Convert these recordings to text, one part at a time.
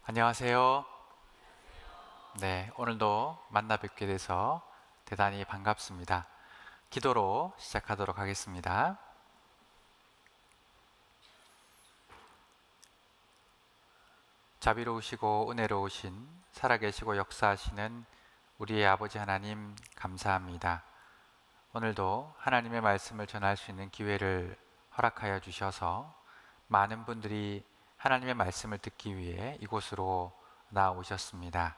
안녕하세요. 네, 오늘도 만나 뵙게 돼서 대단히 반갑습니다. 기도로 시작하도록 하겠습니다. 자비로우시고 은혜로우신 살아계시고 역사하시는 우리의 아버지 하나님 감사합니다. 오늘도 하나님의 말씀을 전할 수 있는 기회를 허락하여 주셔서 많은 분들이 하나님의 말씀을 듣기 위해 이곳으로 나오셨습니다.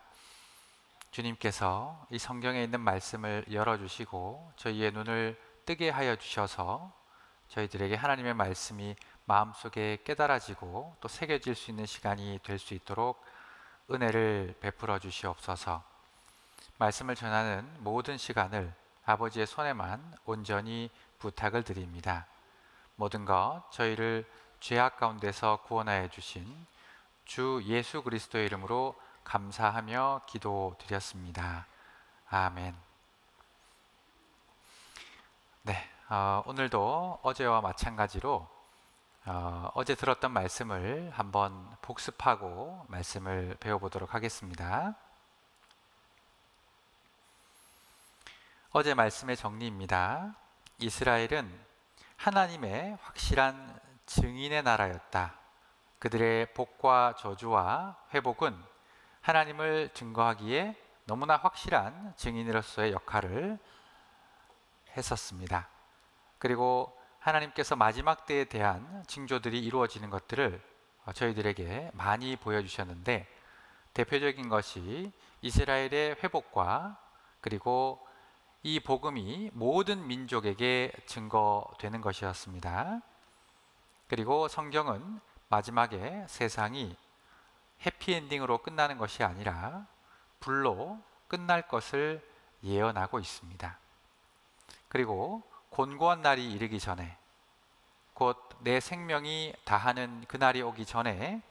주님께서 이 성경에 있는 말씀을 열어주시고 저희의 눈을 뜨게 하여 주셔서 저희들에게 하나님의 말씀이 마음속에 깨달아지고 또 새겨질 수 있는 시간이 될 수 있도록 은혜를 베풀어 주시옵소서. 말씀을 전하는 모든 시간을 아버지의 손에만 온전히 부탁을 드립니다. 모든 것 저희를 죄악 가운데서 구원하여 주신 주 예수 그리스도의 이름으로 감사하며 기도드렸습니다. 아멘. 네, 오늘도 어제와 마찬가지로 어제 들었던 말씀을 한번 복습하고 말씀을 배워보도록 하겠습니다. 어제 말씀의 정리입니다. 이스라엘은 하나님의 확실한 증인의 나라였다. 그들의 복과 저주와 회복은 하나님을 증거하기에 너무나 확실한 증인으로서의 역할을 했었습니다. 그리고 하나님께서 마지막 때에 대한 징조들이 이루어지는 것들을 저희들에게 많이 보여주셨는데, 대표적인 것이 이스라엘의 회복과 그리고 이 복음이 모든 민족에게 증거되는 것이었습니다. 그리고 성경은 마지막에 세상이 해피엔딩으로 끝나는 것이 아니라 불로 끝날 것을 예언하고 있습니다. 그리고 곤고한 날이 이르기 전에, 곧 내 생명이 다하는 그날이 오기 전에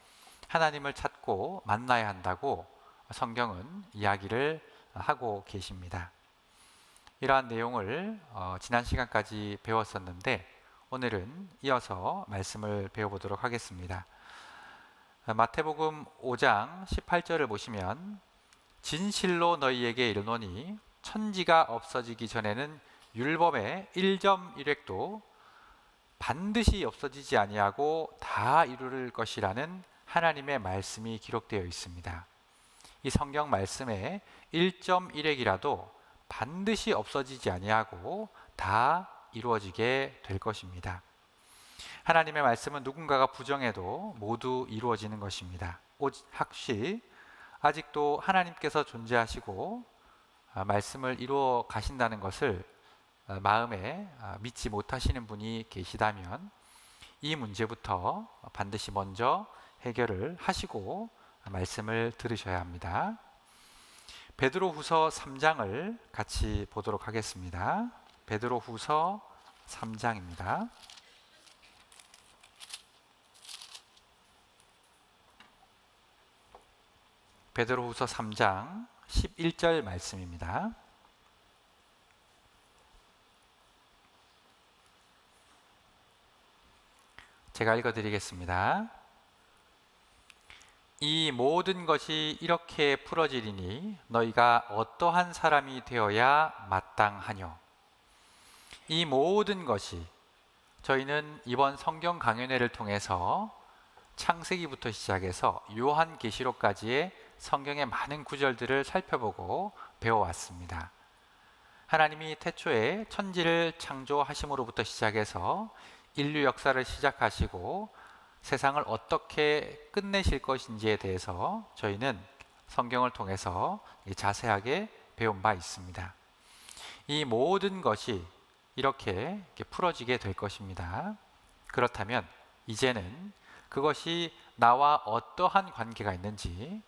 하나님을 찾고 만나야 한다고 성경은 이야기를 하고 계십니다. 이러한 내용을 지난 시간까지 배웠었는데, 오늘은 이어서 말씀을 배워보도록 하겠습니다. 마태복음 5장 18절을 보시면, 진실로 너희에게 이르노니 천지가 없어지기 전에는 율법의 1점1획도 반드시 없어지지 아니하고 다 이룰 것이라는 하나님의 말씀이 기록되어 있습니다. 이 성경 말씀에 1점1획이라도 반드시 없어지지 아니하고 다 이루어지게 될 것입니다. 하나님의 말씀은 누군가가 부정해도 모두 이루어지는 것입니다. 혹시 아직도 하나님께서 존재하시고 말씀을 이루어 가신다는 것을 마음에 믿지 못하시는 분이 계시다면 이 문제부터 반드시 먼저 해결을 하시고 말씀을 들으셔야 합니다. 베드로후서 3장을 같이 보도록 하겠습니다. 베드로후서 3장입니다. 베드로후서 3장 11절 말씀입니다. 제가 읽어드리겠습니다. 이 모든 것이 이렇게 풀어지리니 너희가 어떠한 사람이 되어야 마땅하뇨. 이 모든 것이, 저희는 이번 성경 강연회를 통해서 창세기부터 시작해서 요한계시록까지의 성경의 많은 구절들을 살펴보고 배워왔습니다. 하나님이 태초에 천지를 창조하심으로부터 시작해서 인류 역사를 시작하시고 세상을 어떻게 끝내실 것인지에 대해서 저희는 성경을 통해서 자세하게 배운 바 있습니다. 이 모든 것이 이렇게 풀어지게 될 것입니다. 그렇다면 이제는 그것이 나와 어떠한 관계가 있는지,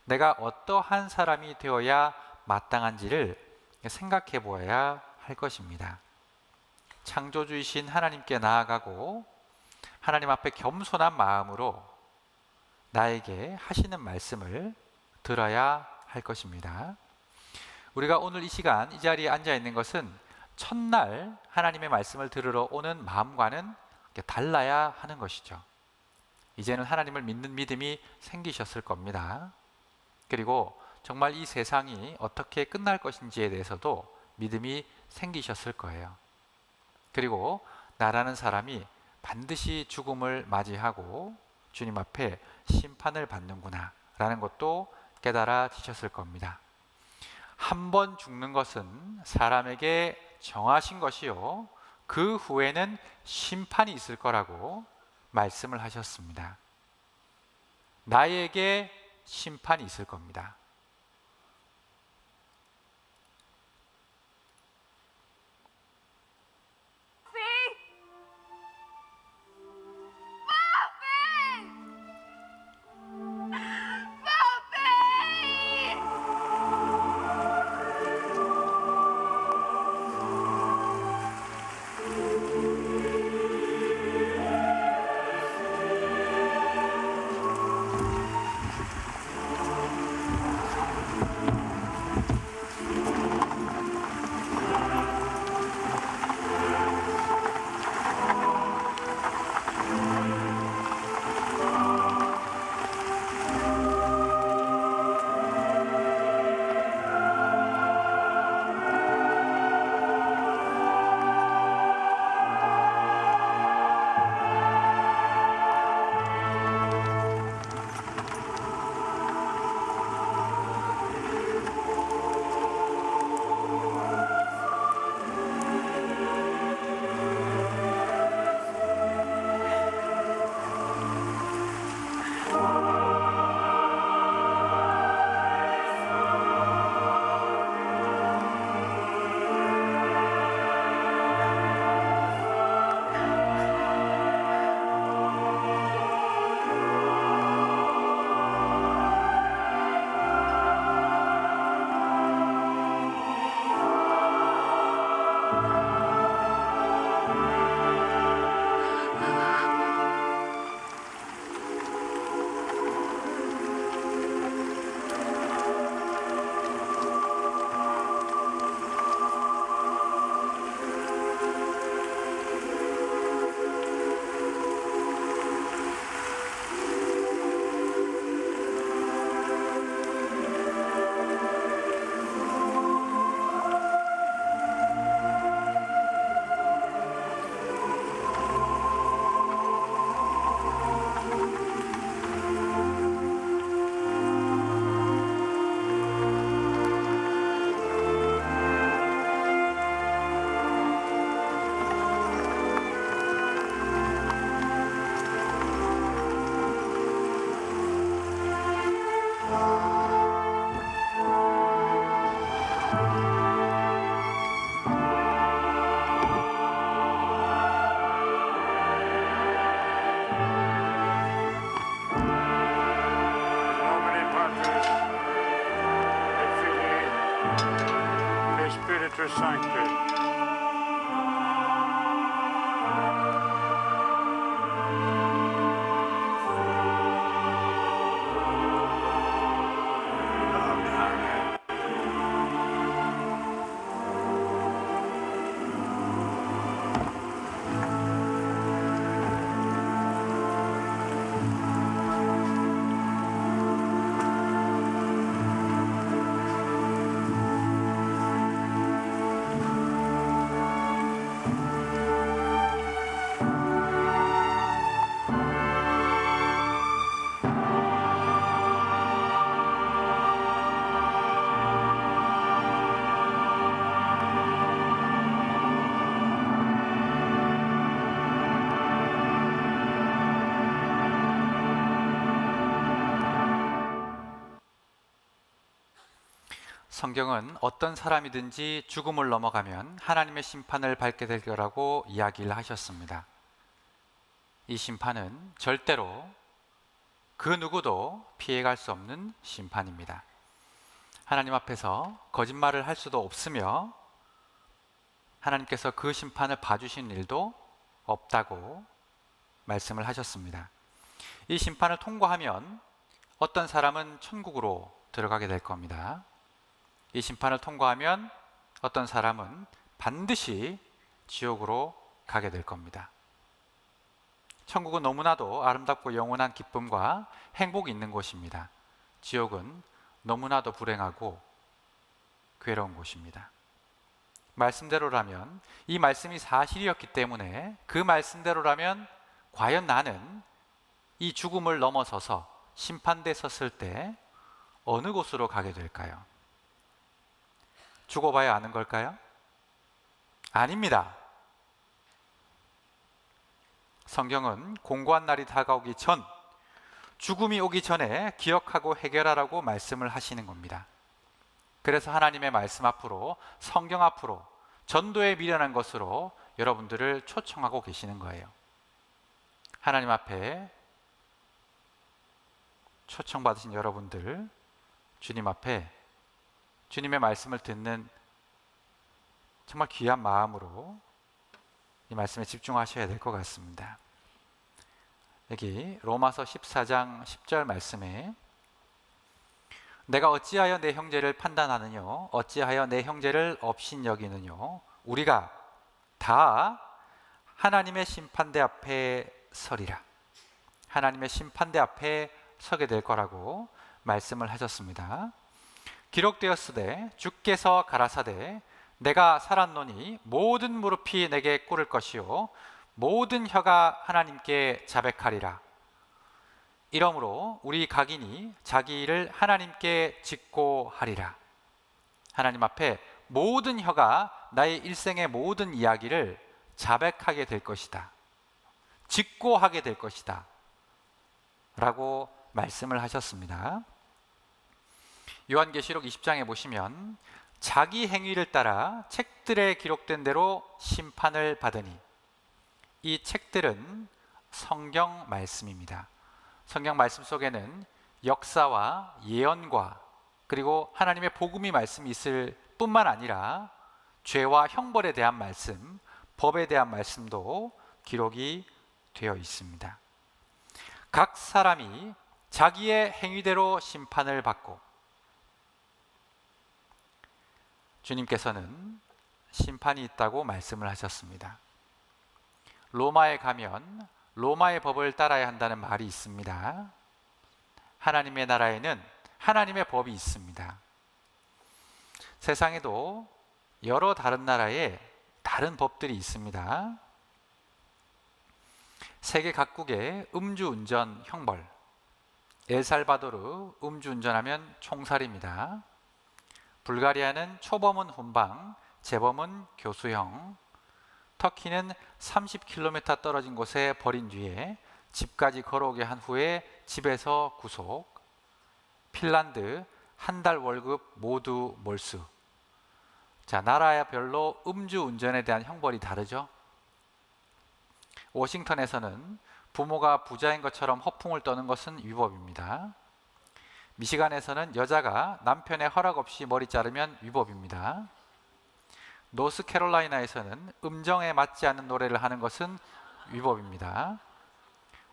내가 어떠한 사람이 되어야 마땅한지를 생각해 보아야 할 것입니다. 창조주이신 하나님께 나아가고 하나님 앞에 겸손한 마음으로 나에게 하시는 말씀을 들어야 할 것입니다. 우리가 오늘 이 시간 이 자리에 앉아 있는 것은 첫날 하나님의 말씀을 들으러 오는 마음과는 달라야 하는 것이죠. 이제는 하나님을 믿는 믿음이 생기셨을 겁니다. 그리고 정말 이 세상이 어떻게 끝날 것인지에 대해서도 믿음이 생기셨을 거예요. 그리고 나라는 사람이 반드시 죽음을 맞이하고 주님 앞에 심판을 받는구나 라는 것도 깨달아지셨을 겁니다. 한 번 죽는 것은 사람에게 정하신 것이요, 그 후에는 심판이 있을 거라고 말씀을 하셨습니다. 나에게 심판이 있을 겁니다. Spiritus Sancti. 성경은 어떤 사람이든지 죽음을 넘어가면 하나님의 심판을 받게 될 거라고 이야기를 하셨습니다. 이 심판은 절대로 그 누구도 피해갈 수 없는 심판입니다. 하나님 앞에서 거짓말을 할 수도 없으며 하나님께서 그 심판을 봐주신 일도 없다고 말씀을 하셨습니다. 이 심판을 통과하면 어떤 사람은 천국으로 들어가게 될 겁니다. 이 심판을 통과하면 어떤 사람은 반드시 지옥으로 가게 될 겁니다. 천국은 너무나도 아름답고 영원한 기쁨과 행복이 있는 곳입니다. 지옥은 너무나도 불행하고 괴로운 곳입니다. 말씀대로라면, 이 말씀이 사실이었기 때문에 그 말씀대로라면 과연 나는 이 죽음을 넘어서서 심판대에 섰을 때 어느 곳으로 가게 될까요? 죽어봐야 아는 걸까요? 아닙니다. 성경은 공고한 날이 다가오기 전, 죽음이 오기 전에 기억하고 해결하라고 말씀을 하시는 겁니다. 그래서 하나님의 말씀 앞으로, 성경 앞으로, 전도에 미련한 것으로 여러분들을 초청하고 계시는 거예요. 하나님 앞에 초청받으신 여러분들, 주님 앞에 주님의 말씀을 듣는 정말 귀한 마음으로 이 말씀에 집중하셔야 될 것 같습니다. 여기 로마서 14장 10절 말씀에 내가 어찌하여 내 형제를 판단하느뇨 어찌하여 내 형제를 업신여기느뇨 우리가 다 하나님의 심판대 앞에 서리라. 하나님의 심판대 앞에 서게 될 거라고 말씀을 하셨습니다. 기록되었으되 주께서 가라사대 내가 살았노니 모든 무릎이 내게 꿇을 것이요 모든 혀가 하나님께 자백하리라. 이러므로 우리 각인이 자기 일을 하나님께 직고하리라. 하나님 앞에 모든 혀가 나의 일생의 모든 이야기를 자백하게 될 것이다, 직고하게 될 것이다 라고 말씀을 하셨습니다. 요한계시록 20장에 보시면 자기 행위를 따라 책들에 기록된 대로 심판을 받으니, 이 책들은 성경 말씀입니다. 성경 말씀 속에는 역사와 예언과 그리고 하나님의 복음이 말씀이 있을 뿐만 아니라 죄와 형벌에 대한 말씀, 법에 대한 말씀도 기록이 되어 있습니다. 각 사람이 자기의 행위대로 심판을 받고, 주님께서는 심판이 있다고 말씀을 하셨습니다. 로마에 가면 로마의 법을 따라야 한다는 말이 있습니다. 하나님의 나라에는 하나님의 법이 있습니다. 세상에도 여러 다른 나라에 다른 법들이 있습니다. 세계 각국의 음주운전 형벌, 엘살바도르 음주운전하면 총살입니다. 불가리아는 초범은 훈방, 재범은 교수형, 터키는 30km 떨어진 곳에 버린 뒤에 집까지 걸어오게 한 후에 집에서 구속, 핀란드 한 달 월급 모두 몰수. 자, 나라별로 음주운전에 대한 형벌이 다르죠. 워싱턴에서는 부모가 부자인 것처럼 허풍을 떠는 것은 위법입니다. 미시간에서는 여자가 남편의 허락 없이 머리 자르면 위법입니다. 노스캐롤라이나에서는 음정에 맞지 않는 노래를 하는 것은 위법입니다.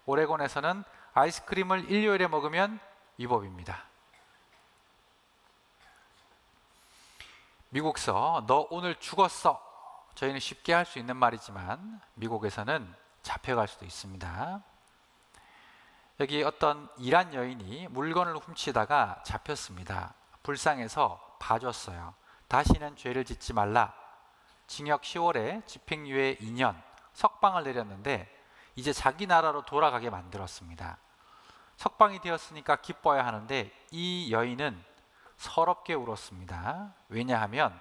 오레곤에서는 아이스크림을 일요일에 먹으면 위법입니다. 미국서 너 오늘 죽었어, 저희는 쉽게 할 수 있는 말이지만 미국에서는 잡혀갈 수도 있습니다. 여기 어떤 이란 여인이 물건을 훔치다가 잡혔습니다. 불쌍해서 봐줬어요. 다시는 죄를 짓지 말라. 징역 10월에 집행유예 2년, 석방을 내렸는데 이제 자기 나라로 돌아가게 만들었습니다. 석방이 되었으니까 기뻐야 하는데 이 여인은 서럽게 울었습니다. 왜냐하면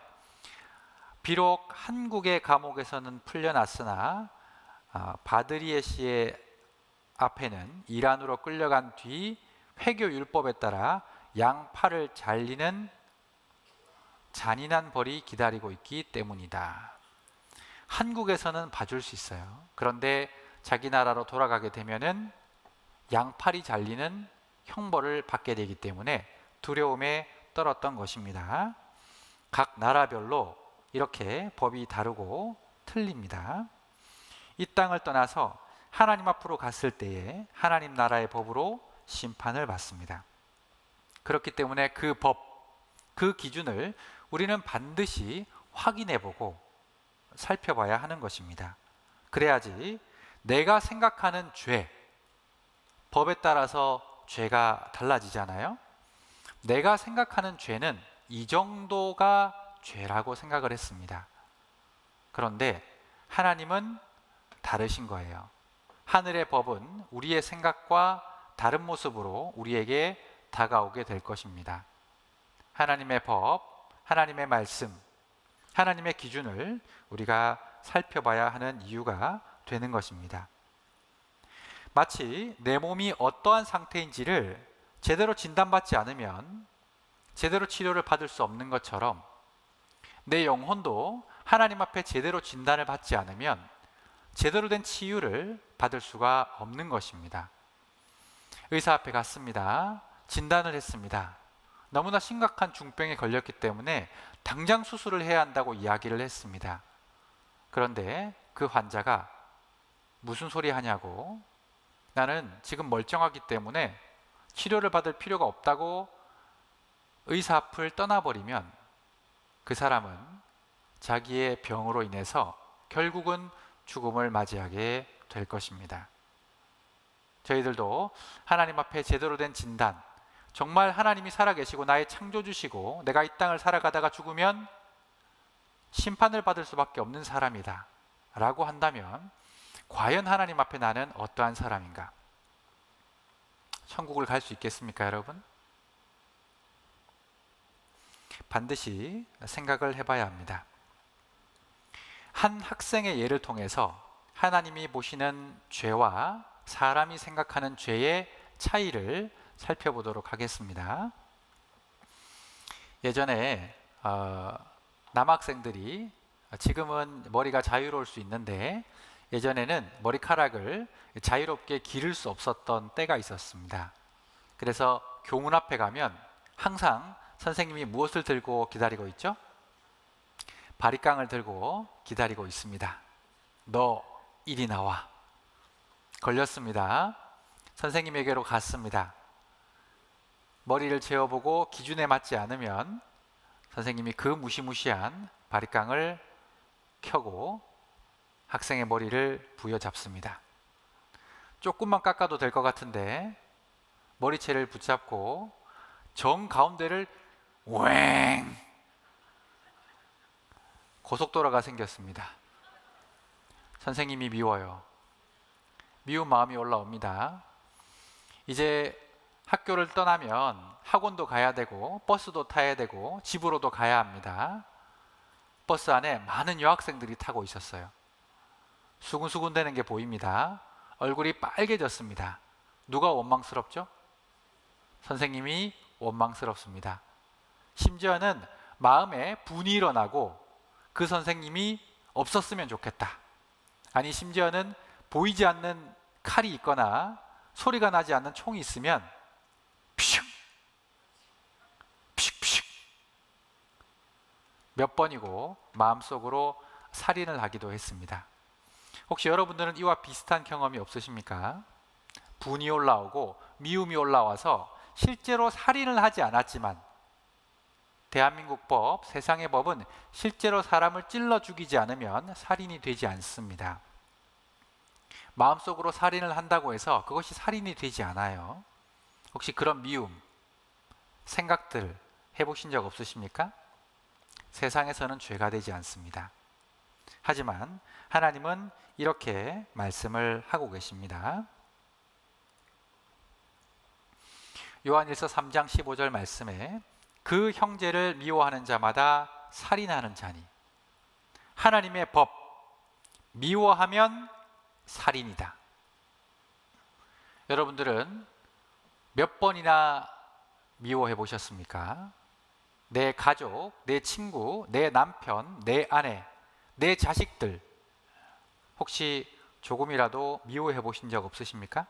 비록 한국의 감옥에서는 풀려났으나 바드리에 씨의 앞에는 이란으로 끌려간 뒤 회교율법에 따라 양팔을 잘리는 잔인한 벌이 기다리고 있기 때문이다. 한국에서는 봐줄 수 있어요. 그런데 자기 나라로 돌아가게 되면은 양팔이 잘리는 형벌을 받게 되기 때문에 두려움에 떨었던 것입니다. 각 나라별로 이렇게 법이 다르고 틀립니다. 이 땅을 떠나서 하나님 앞으로 갔을 때에 하나님 나라의 법으로 심판을 받습니다. 그렇기 때문에 그 법, 그 기준을 우리는 반드시 확인해 보고 살펴봐야 하는 것입니다. 그래야지 내가 생각하는 죄, 법에 따라서 죄가 달라지잖아요. 내가 생각하는 죄는 이 정도가 죄라고 생각을 했습니다. 그런데 하나님은 다르신 거예요. 하늘의 법은 우리의 생각과 다른 모습으로 우리에게 다가오게 될 것입니다. 하나님의 법, 하나님의 말씀, 하나님의 기준을 우리가 살펴봐야 하는 이유가 되는 것입니다. 마치 내 몸이 어떠한 상태인지를 제대로 진단받지 않으면 제대로 치료를 받을 수 없는 것처럼 내 영혼도 하나님 앞에 제대로 진단을 받지 않으면 제대로 된 치유를 받을 수가 없는 것입니다. 의사 앞에 갔습니다. 진단을 했습니다. 너무나 심각한 중병에 걸렸기 때문에 당장 수술을 해야 한다고 이야기를 했습니다. 그런데 그 환자가 무슨 소리 하냐고, 나는 지금 멀쩡하기 때문에 치료를 받을 필요가 없다고 의사 앞을 떠나버리면 그 사람은 자기의 병으로 인해서 결국은 죽음을 맞이하게 될 것입니다. 저희들도 하나님 앞에 제대로 된 진단, 정말 하나님이 살아계시고 나의 창조주시고 내가 이 땅을 살아가다가 죽으면 심판을 받을 수밖에 없는 사람이다 라고 한다면 과연 하나님 앞에 나는 어떠한 사람인가? 천국을 갈 수 있겠습니까, 여러분? 반드시 생각을 해봐야 합니다. 한 학생의 예를 통해서 하나님이 보시는 죄와 사람이 생각하는 죄의 차이를 살펴보도록 하겠습니다. 예전에 남학생들이, 지금은 머리가 자유로울 수 있는데 예전에는 머리카락을 자유롭게 기를 수 없었던 때가 있었습니다. 그래서 교문 앞에 가면 항상 선생님이 무엇을 들고 기다리고 있죠? 바리깡을 들고 기다리고 있습니다. 너 이리 나와. 걸렸습니다. 선생님에게로 갔습니다. 머리를 재어보고 기준에 맞지 않으면 선생님이 그 무시무시한 바리깡을 켜고 학생의 머리를 부여잡습니다. 조금만 깎아도 될 것 같은데 머리채를 붙잡고 정 가운데를 웽! 고속도로가 생겼습니다. 선생님이 미워요. 미운 마음이 올라옵니다. 이제 학교를 떠나면 학원도 가야 되고 버스도 타야 되고 집으로도 가야 합니다. 버스 안에 많은 여학생들이 타고 있었어요. 수근수근 되는 게 보입니다. 얼굴이 빨개졌습니다. 누가 원망스럽죠? 선생님이 원망스럽습니다. 심지어는 마음에 분이 일어나고 그 선생님이 없었으면 좋겠다. 아니, 심지어는 보이지 않는 칼이 있거나 소리가 나지 않는 총이 있으면 피슉 피슉 몇 번이고 마음속으로 살인을 하기도 했습니다. 혹시 여러분들은 이와 비슷한 경험이 없으십니까? 분이 올라오고 미움이 올라와서 실제로 살인을 하지 않았지만 대한민국 법, 세상의 법은 실제로 사람을 찔러 죽이지 않으면 살인이 되지 않습니다. 마음속으로 살인을 한다고 해서 그것이 살인이 되지 않아요. 혹시 그런 미움, 생각들 해보신 적 없으십니까? 세상에서는 죄가 되지 않습니다. 하지만 하나님은 이렇게 말씀을 하고 계십니다. 요한일서 3장 15절 말씀에 그 형제를 미워하는 자마다 살인하는 자니 하나님의 법 미워하면 살인이다. 여러분들은 몇 번이나 미워해 보셨습니까? 내 가족, 내 친구, 내 남편, 내 아내, 내 자식들 혹시 조금이라도 미워해 보신 적 없으십니까?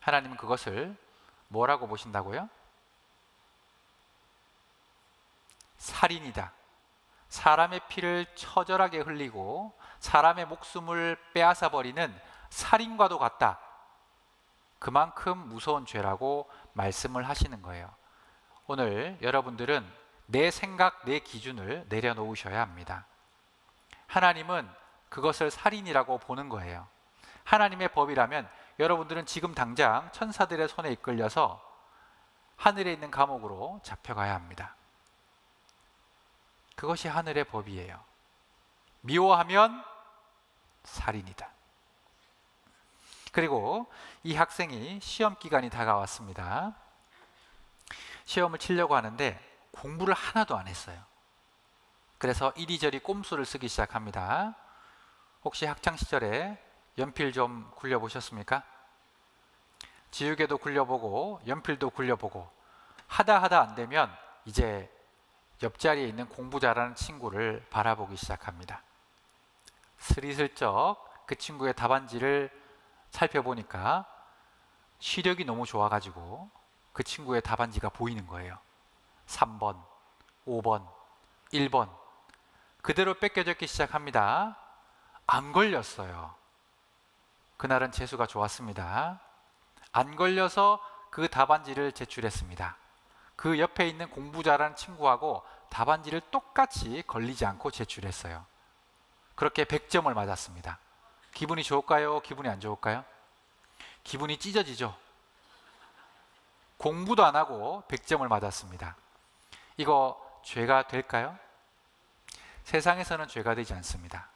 하나님은 그것을 뭐라고 보신다고요? 살인이다. 사람의 피를 처절하게 흘리고 사람의 목숨을 빼앗아 버리는 살인과도 같다. 그만큼 무서운 죄라고 말씀을 하시는 거예요. 오늘 여러분들은 내 생각, 내 기준을 내려놓으셔야 합니다. 하나님은 그것을 살인이라고 보는 거예요. 하나님의 법이라면 여러분들은 지금 당장 천사들의 손에 이끌려서 하늘에 있는 감옥으로 잡혀가야 합니다. 그것이 하늘의 법이에요. 미워하면 살인이다. 그리고 이 학생이 시험 기간이 다가왔습니다. 시험을 치려고 하는데 공부를 하나도 안 했어요. 그래서 이리저리 꼼수를 쓰기 시작합니다. 혹시 학창시절에 연필 좀 굴려보셨습니까? 지우개도 굴려보고 연필도 굴려보고 하다 안 되면 이제 옆자리에 있는 공부 잘하는 친구를 바라보기 시작합니다. 스리슬쩍 그 친구의 답안지를 살펴보니까 시력이 너무 좋아가지고 그 친구의 답안지가 보이는 거예요. 3번, 5번, 1번 그대로 뺏겨졌기 시작합니다. 안 걸렸어요. 그날은 재수가 좋았습니다. 안 걸려서 그 답안지를 제출했습니다. 그 옆에 있는 공부 잘하는 친구하고 답안지를 똑같이 걸리지 않고 제출했어요. 그렇게 100점을 맞았습니다. 기분이 좋을까요? 기분이 안 좋을까요? 기분이 찢어지죠. 공부도 안 하고 100점을 맞았습니다. 이거 죄가 될까요? 세상에서는 죄가 되지 않습니다.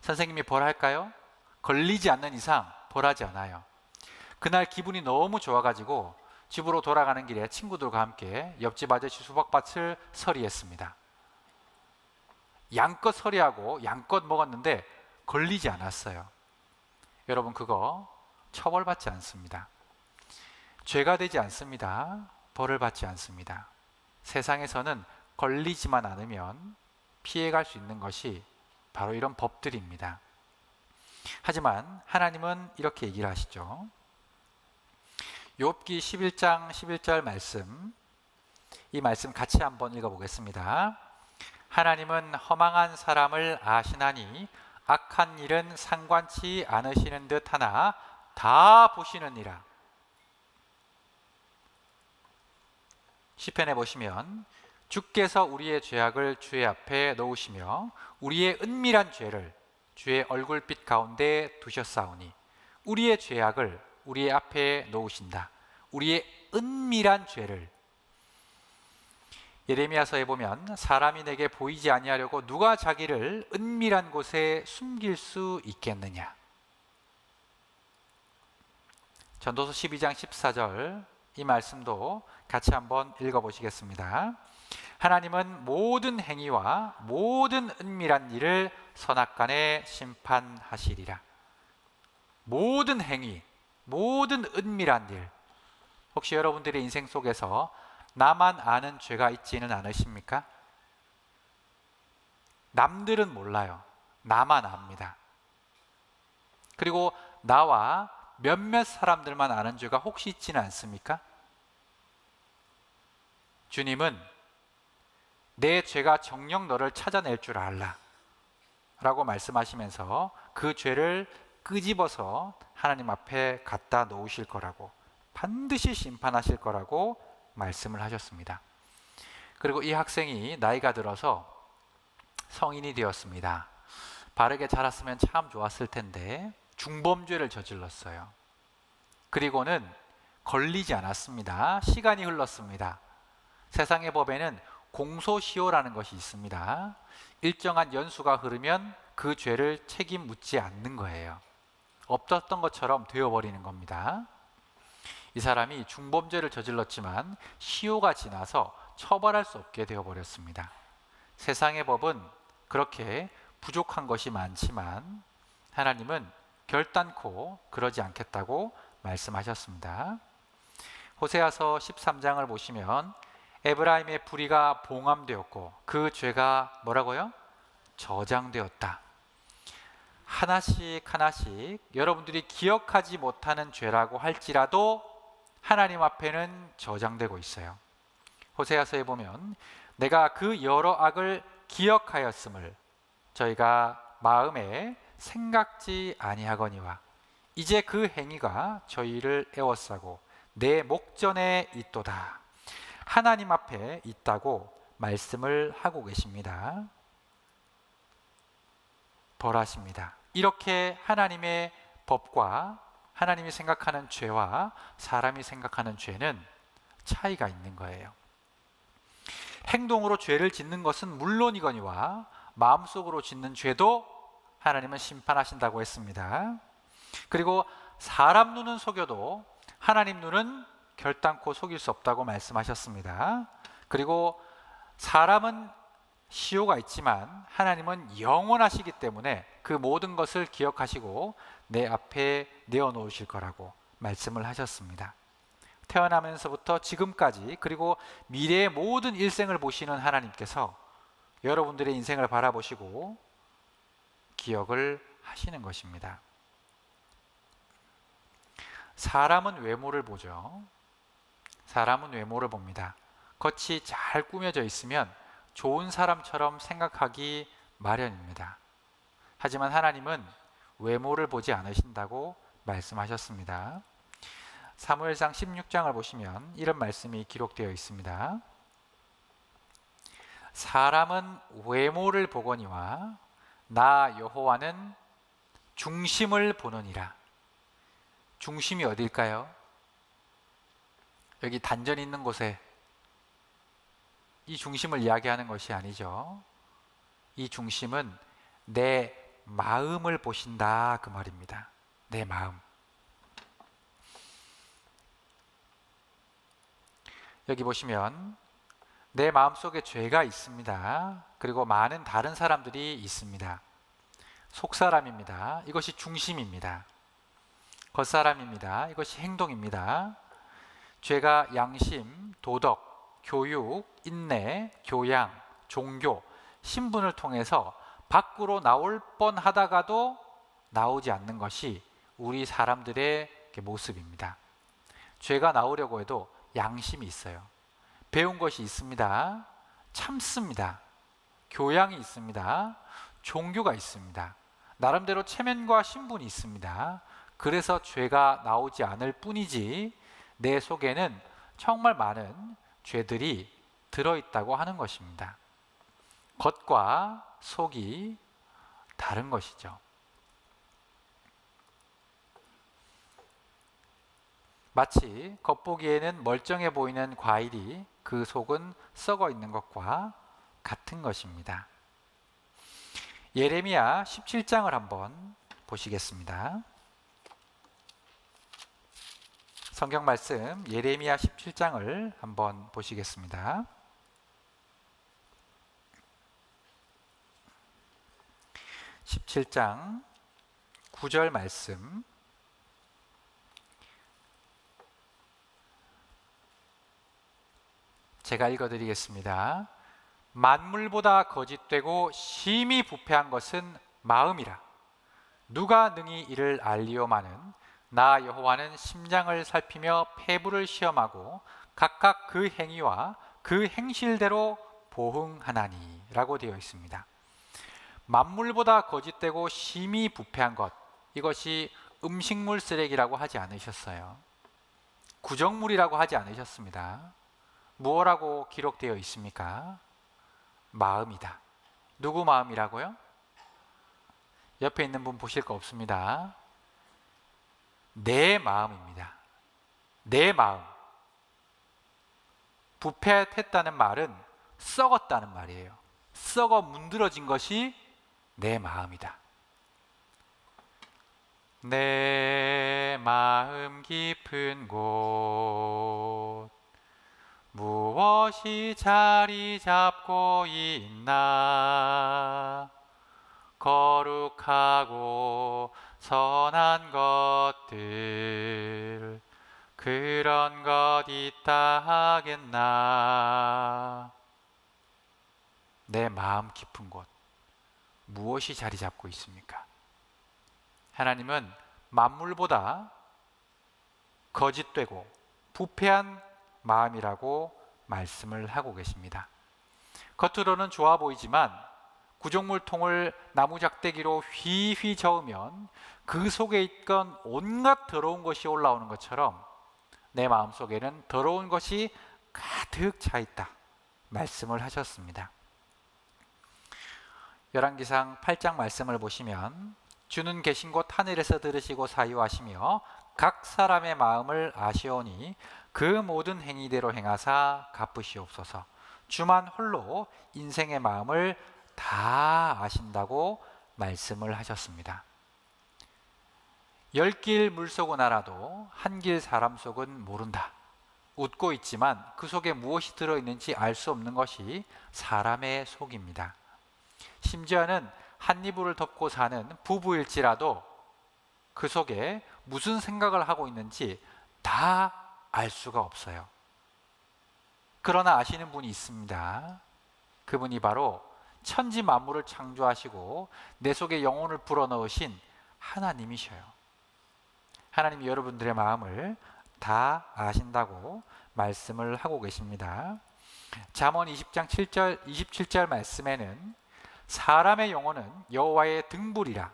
선생님이 벌할까요? 걸리지 않는 이상 벌하지 않아요. 그날 기분이 너무 좋아가지고 집으로 돌아가는 길에 친구들과 함께 옆집 아저씨 수박밭을 서리했습니다. 양껏 서리하고 양껏 먹었는데 걸리지 않았어요. 여러분 그거 처벌받지 않습니다. 죄가 되지 않습니다. 벌을 받지 않습니다. 세상에서는 걸리지만 않으면 피해갈 수 있는 것이 바로 이런 법들입니다. 하지만 하나님은 이렇게 얘기를 하시죠. 욥기 11장 11절 말씀, 이 말씀 같이 한번 읽어보겠습니다. 하나님은 허망한 사람을 아시나니 악한 일은 상관치 않으시는 듯 하나 다 보시느니라. 시편에 보시면 주께서 우리의 죄악을 주의 앞에 놓으시며 우리의 은밀한 죄를 주의 얼굴빛 가운데 두셨사오니 우리의 죄악을 우리의 앞에 놓으신다. 우리의 은밀한 죄를. 예레미야서에 보면 사람이 내게 보이지 아니하려고 누가 자기를 은밀한 곳에 숨길 수 있겠느냐. 전도서 12장 14절 이 말씀도 같이 한번 읽어보시겠습니다. 하나님은 모든 행위와 모든 은밀한 일을 선악간에 심판하시리라. 모든 행위, 모든 은밀한 일. 혹시 여러분들의 인생 속에서 나만 아는 죄가 있지는 않으십니까? 남들은 몰라요. 나만 압니다. 그리고 나와 몇몇 사람들만 아는 죄가 혹시 있지는 않습니까? 주님은 내 죄가 정녕 너를 찾아낼 줄 알라 라고 말씀하시면서 그 죄를 끄집어서 하나님 앞에 갖다 놓으실 거라고, 반드시 심판하실 거라고 말씀을 하셨습니다. 그리고 이 학생이 나이가 들어서 성인이 되었습니다. 바르게 자랐으면 참 좋았을 텐데 중범죄를 저질렀어요. 그리고는 걸리지 않았습니다. 시간이 흘렀습니다. 세상의 법에는 공소시효라는 것이 있습니다. 일정한 연수가 흐르면 그 죄를 책임 묻지 않는 거예요. 없었던 것처럼 되어버리는 겁니다. 이 사람이 중범죄를 저질렀지만 시효가 지나서 처벌할 수 없게 되어버렸습니다. 세상의 법은 그렇게 부족한 것이 많지만 하나님은 결단코 그러지 않겠다고 말씀하셨습니다. 호세아서 13장을 보시면 에브라임의 불의가 봉함되었고 그 죄가 뭐라고요? 저장되었다. 하나씩 하나씩 여러분들이 기억하지 못하는 죄라고 할지라도 하나님 앞에는 저장되고 있어요. 호세아서에 보면 내가 그 여러 악을 기억하였음을 저희가 마음에 생각지 아니하거니와 이제 그 행위가 저희를 애워싸고 내 목전에 있도다. 하나님 앞에 있다고 말씀을 하고 계십니다. 벌하십니다. 이렇게 하나님의 법과 하나님이 생각하는 죄와 사람이 생각하는 죄는 차이가 있는 거예요. 행동으로 죄를 짓는 것은 물론이거니와 마음속으로 짓는 죄도 하나님은 심판하신다고 했습니다. 그리고 사람 눈은 속여도 하나님 눈은 결단코 속일 수 없다고 말씀하셨습니다. 그리고 사람은 시효가 있지만 하나님은 영원하시기 때문에 그 모든 것을 기억하시고 내 앞에 내어놓으실 거라고 말씀을 하셨습니다. 태어나면서부터 지금까지 그리고 미래의 모든 일생을 보시는 하나님께서 여러분들의 인생을 바라보시고 기억을 하시는 것입니다. 사람은 외모를 보죠. 사람은 외모를 봅니다. 겉이 잘 꾸며져 있으면 좋은 사람처럼 생각하기 마련입니다. 하지만 하나님은 외모를 보지 않으신다고 말씀하셨습니다. 사무엘상 16장을 보시면 이런 말씀이 기록되어 있습니다. 사람은 외모를 보거니와 나 여호와는 중심을 보느니라. 중심이 어딜까요? 여기 단전이 있는 곳에 이 중심을 이야기하는 것이 아니죠. 이 중심은 내 마음을 보신다 그 말입니다. 내 마음. 여기 보시면 내 마음속에 죄가 있습니다. 그리고 많은 다른 사람들이 있습니다. 속사람입니다. 이것이 중심입니다. 겉사람입니다. 이것이 행동입니다. 죄가 양심, 도덕, 교육, 인내, 교양, 종교, 신분을 통해서 밖으로 나올 뻔하다가도 나오지 않는 것이 우리 사람들의 모습입니다. 죄가 나오려고 해도 양심이 있어요. 배운 것이 있습니다. 참습니다. 교양이 있습니다. 종교가 있습니다. 나름대로 체면과 신분이 있습니다. 그래서 죄가 나오지 않을 뿐이지 내 속에는 정말 많은 죄들이 들어있다고 하는 것입니다. 겉과 속이 다른 것이죠. 마치 겉보기에는 멀쩡해 보이는 과일이 그 속은 썩어 있는 것과 같은 것입니다. 예레미야 17장을 한번 보시겠습니다. 성경 말씀 예레미야 17장을 한번 보시겠습니다. 17장 9절 말씀 제가 읽어드리겠습니다. 만물보다 거짓되고 심히 부패한 것은 마음이라. 누가 능히 이를 알리오마는 나 여호와는 심장을 살피며 폐부를 시험하고 각각 그 행위와 그 행실대로 보응하나니 라고 되어 있습니다. 만물보다 거짓되고 심히 부패한 것, 이것이 음식물 쓰레기라고 하지 않으셨어요. 구정물이라고 하지 않으셨습니다. 무엇라고 기록되어 있습니까? 마음이다. 누구 마음이라고요? 옆에 있는 분 보실 거 없습니다. 내 마음입니다. 내 마음. 부패했다는 말은 썩었다는 말이에요. 썩어 문드러진 것이 내 마음이다. 내 마음 깊은 곳 무엇이 자리 잡고 있나? 거룩하고 선한 것들 그런 것 있다 하겠나? 내 마음 깊은 곳 무엇이 자리 잡고 있습니까? 하나님은 만물보다 거짓되고 부패한 마음이라고 말씀을 하고 계십니다. 겉으로는 좋아 보이지만 구정물통을 나무 작대기로 휘휘 저으면 그 속에 있던 온갖 더러운 것이 올라오는 것처럼 내 마음속에는 더러운 것이 가득 차 있다 말씀을 하셨습니다. 열왕기상 8장 말씀을 보시면 주는 계신 곳 하늘에서 들으시고 사유하시며 각 사람의 마음을 아시오니 그 모든 행위대로 행하사 갚으시옵소서. 주만 홀로 인생의 마음을 다 아신다고 말씀을 하셨습니다. 10길 물속은 알아도 한 길 사람 속은 모른다. 웃고 있지만 그 속에 무엇이 들어있는지 알 수 없는 것이 사람의 속입니다. 심지어는 한 이불을 덮고 사는 부부일지라도 그 속에 무슨 생각을 하고 있는지 다 알 수가 없어요. 그러나 아시는 분이 있습니다. 그분이 바로 천지 만물을 창조하시고 내 속에 영혼을 불어넣으신 하나님이셔요. 하나님이 여러분들의 마음을 다 아신다고 말씀을 하고 계십니다. 잠언 20장 7절 27절 말씀에는 사람의 영혼은 여호와의 등불이라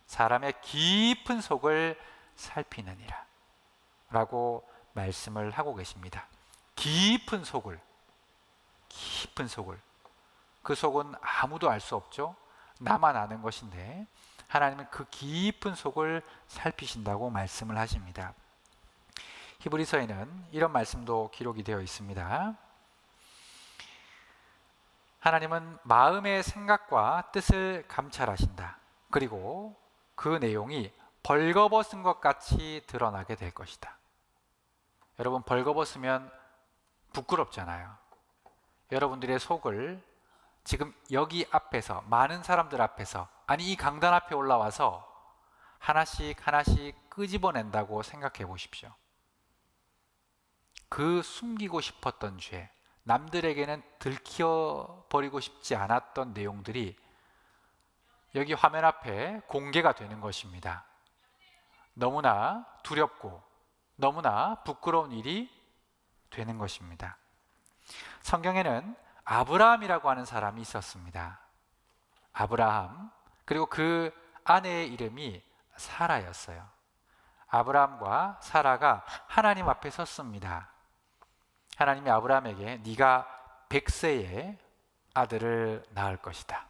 사람의 깊은 속을 살피느니라 라고 말씀을 하고 계십니다. 깊은 속을 그 속은 아무도 알 수 없죠. 나만 아는 것인데 하나님은 그 깊은 속을 살피신다고 말씀을 하십니다. 히브리서에는 이런 말씀도 기록이 되어 있습니다. 하나님은 마음의 생각과 뜻을 감찰하신다. 그리고 그 내용이 벌거벗은 것 같이 드러나게 될 것이다. 여러분, 벌거벗으면 부끄럽잖아요. 여러분들의 속을 지금 여기 앞에서, 많은 사람들 앞에서, 아니 이 강단 앞에 올라와서 하나씩 끄집어낸다고 생각해 보십시오. 그 숨기고 싶었던 죄, 남들에게는 들키어버리고 싶지 않았던 내용들이 여기 화면 앞에 공개가 되는 것입니다. 너무나 두렵고 너무나 부끄러운 일이 되는 것입니다. 성경에는 아브라함이라고 하는 사람이 있었습니다. 아브라함, 그리고 그 아내의 이름이 사라였어요. 아브라함과 사라가 하나님 앞에 섰습니다. 하나님이 아브라함에게 네가 100세에 아들을 낳을 것이다.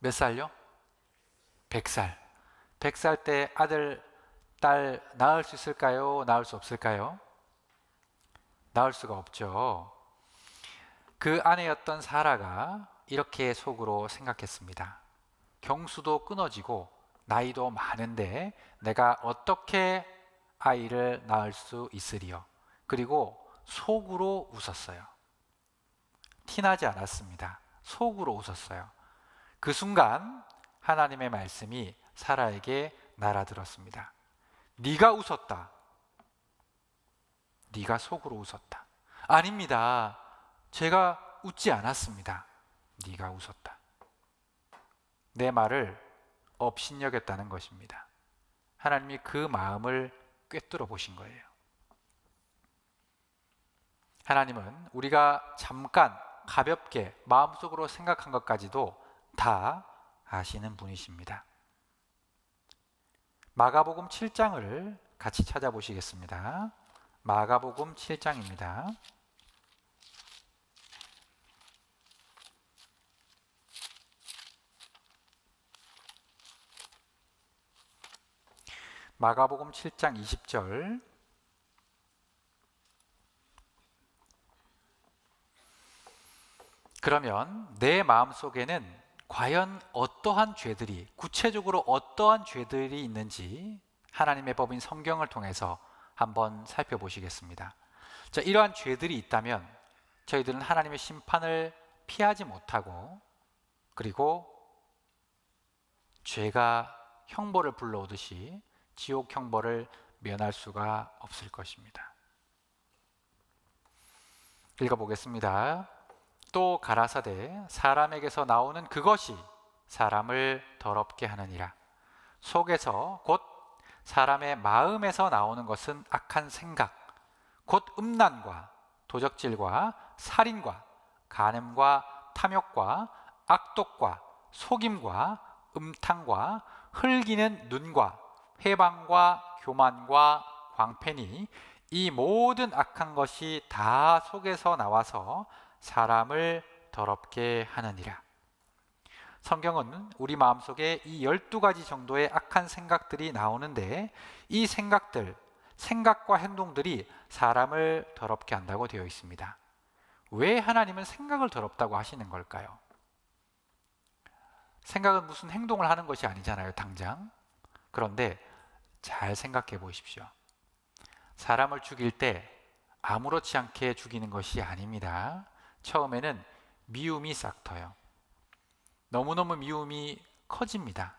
몇 살요? 100살. 100살 때 아들, 딸 낳을 수 있을까요? 낳을 수 없을까요? 낳을 수가 없죠. 그 아내였던 사라가 이렇게 속으로 생각했습니다. 경수도 끊어지고 나이도 많은데 내가 어떻게 아이를 낳을 수 있으리요? 그리고 속으로 웃었어요. 티나지 않았습니다. 속으로 웃었어요. 그 순간 하나님의 말씀이 사라에게 날아들었습니다. 네가 웃었다. 네가 속으로 웃었다. 아닙니다. 제가 웃지 않았습니다. 네가 웃었다. 내 말을 업신여겼다는 것입니다. 하나님이 그 마음을 꿰뚫어 보신 거예요. 하나님은 우리가 잠깐 가볍게 마음속으로 생각한 것까지도 다 아시는 분이십니다. 마가복음 7장을 같이 찾아보시겠습니다. 마가복음 7장입니다. 마가복음 7장 20절. 그러면 내 마음속에는 과연 어떠한 죄들이, 구체적으로 어떠한 죄들이 있는지 하나님의 법인 성경을 통해서 한번 살펴보시겠습니다. 자, 이러한 죄들이 있다면 저희들은 하나님의 심판을 피하지 못하고, 그리고 죄가 형벌을 불러오듯이 지옥 형벌을 면할 수가 없을 것입니다. 읽어보겠습니다. 또 가라사대 사람에게서 나오는 그것이 사람을 더럽게 하느니라. 속에서 곧 사람의 마음에서 나오는 것은 악한 생각, 곧 음란과 도적질과 살인과 간음과 탐욕과 악독과 속임과 음탕과 흘기는 눈과 회방과 교만과 광패니 이 모든 악한 것이 다 속에서 나와서 사람을 더럽게 하느니라. 성경은 우리 마음속에 이 12가지 정도의 악한 생각들이 나오는데 이 생각과 행동들이 사람을 더럽게 한다고 되어 있습니다. 왜 하나님은 생각을 더럽다고 하시는 걸까요? 생각은 무슨 행동을 하는 것이 아니잖아요, 당장. 그런데 잘 생각해 보십시오. 사람을 죽일 때 아무렇지 않게 죽이는 것이 아닙니다. 처음에는 미움이 싹터요. 너무너무 미움이 커집니다.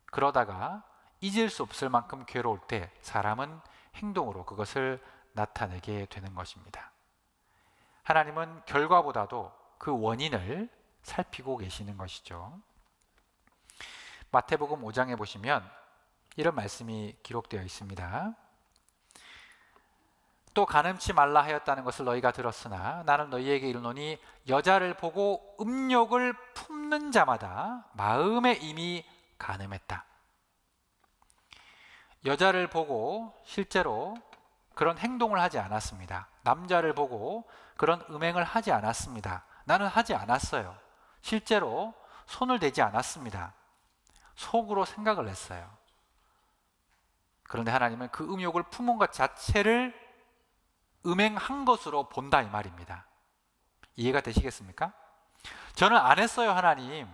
그러다가 잊을 수 없을 만큼 괴로울 때 사람은 행동으로 그것을 나타내게 되는 것입니다. 하나님은 결과보다도 그 원인을 살피고 계시는 것이죠. 마태복음 5장에 보시면 이런 말씀이 기록되어 있습니다. 또 간음치 말라 하였다는 것을 너희가 들었으나 나는 너희에게 이르노니 여자를 보고 음욕을 품는 자마다 마음에 이미 간음했다. 여자를 보고 실제로 그런 행동을 하지 않았습니다. 남자를 보고 그런 음행을 하지 않았습니다. 나는 하지 않았어요. 실제로 손을 대지 않았습니다. 속으로 생각을 했어요. 그런데 하나님은 그 음욕을 품은 것 자체를 음행한 것으로 본다 이 말입니다. 이해가 되시겠습니까? 저는 안 했어요, 하나님.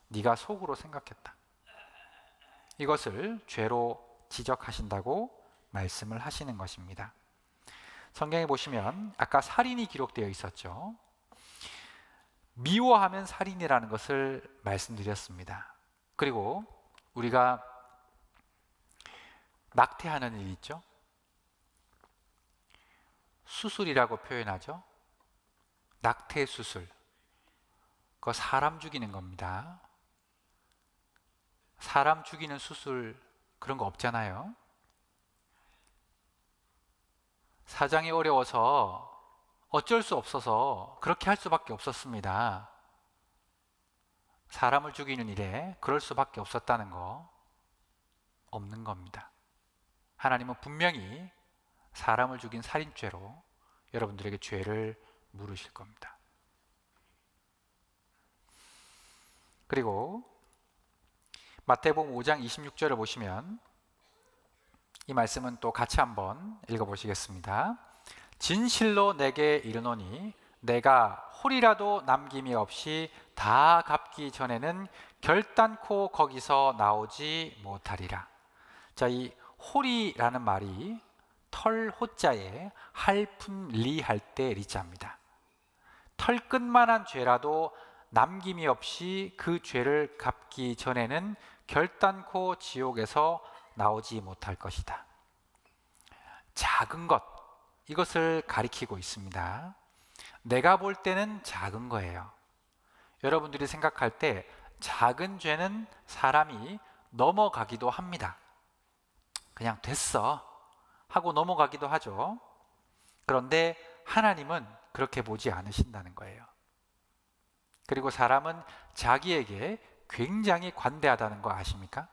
네가 속으로 생각했다. 이것을 죄로 지적하신다고 말씀을 하시는 것입니다. 성경에 보시면 아까 살인이 기록되어 있었죠. 미워하면 살인이라는 것을 말씀드렸습니다. 그리고 우리가 낙태하는 일 있죠. 수술이라고 표현하죠. 낙태 수술. 그거 사람 죽이는 겁니다. 사람 죽이는 수술 그런 거 없잖아요. 사정이 어려워서 어쩔 수 없어서 그렇게 할 수밖에 없었습니다. 사람을 죽이는 일에 그럴 수밖에 없었다는 거 없는 겁니다. 하나님은 분명히 사람을 죽인 살인죄로 여러분들에게 죄를 물으실 겁니다. 그리고 마태복음 5장 26절을 보시면 이 말씀은 또 같이 한번 읽어보시겠습니다. 진실로 내게 이르노니 내가 홀이라도 남김이 없이 다 갚기 전에는 결단코 거기서 나오지 못하리라. 자, 이 홀이라는 말이 털 호자에 할품 리 할 때 리자입니다. 털끝만한 죄라도 남김이 없이 그 죄를 갚기 전에는 결단코 지옥에서 나오지 못할 것이다. 작은 것, 이것을 가리키고 있습니다. 내가 볼 때는 작은 거예요. 여러분들이 생각할 때 작은 죄는 사람이 넘어가기도 합니다. 그냥 됐어 하고 넘어가기도 하죠. 그런데 하나님은 그렇게 보지 않으신다는 거예요. 그리고 사람은 자기에게 굉장히 관대하다는 거 아십니까?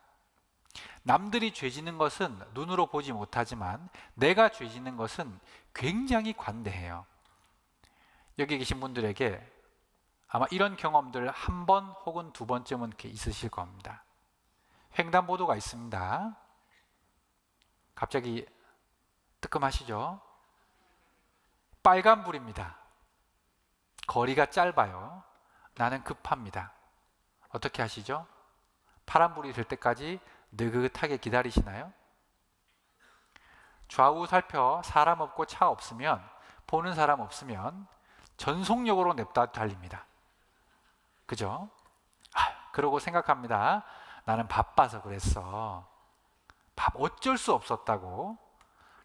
남들이 죄 짓는 것은 눈으로 보지 못하지만 내가 죄 짓는 것은 굉장히 관대해요. 여기 계신 분들에게 아마 이런 경험들 한 번 혹은 두 번쯤은 이렇게 있으실 겁니다. 횡단보도가 있습니다. 갑자기 뜨끔하시죠? 빨간불입니다. 거리가 짧아요. 나는 급합니다. 어떻게 하시죠? 파란불이 될 때까지 느긋하게 기다리시나요? 좌우 살펴 사람 없고 차 없으면, 보는 사람 없으면 전속력으로 냅다 달립니다. 그죠? 그러고 생각합니다. 나는 바빠서 그랬어. 어쩔 수 없었다고.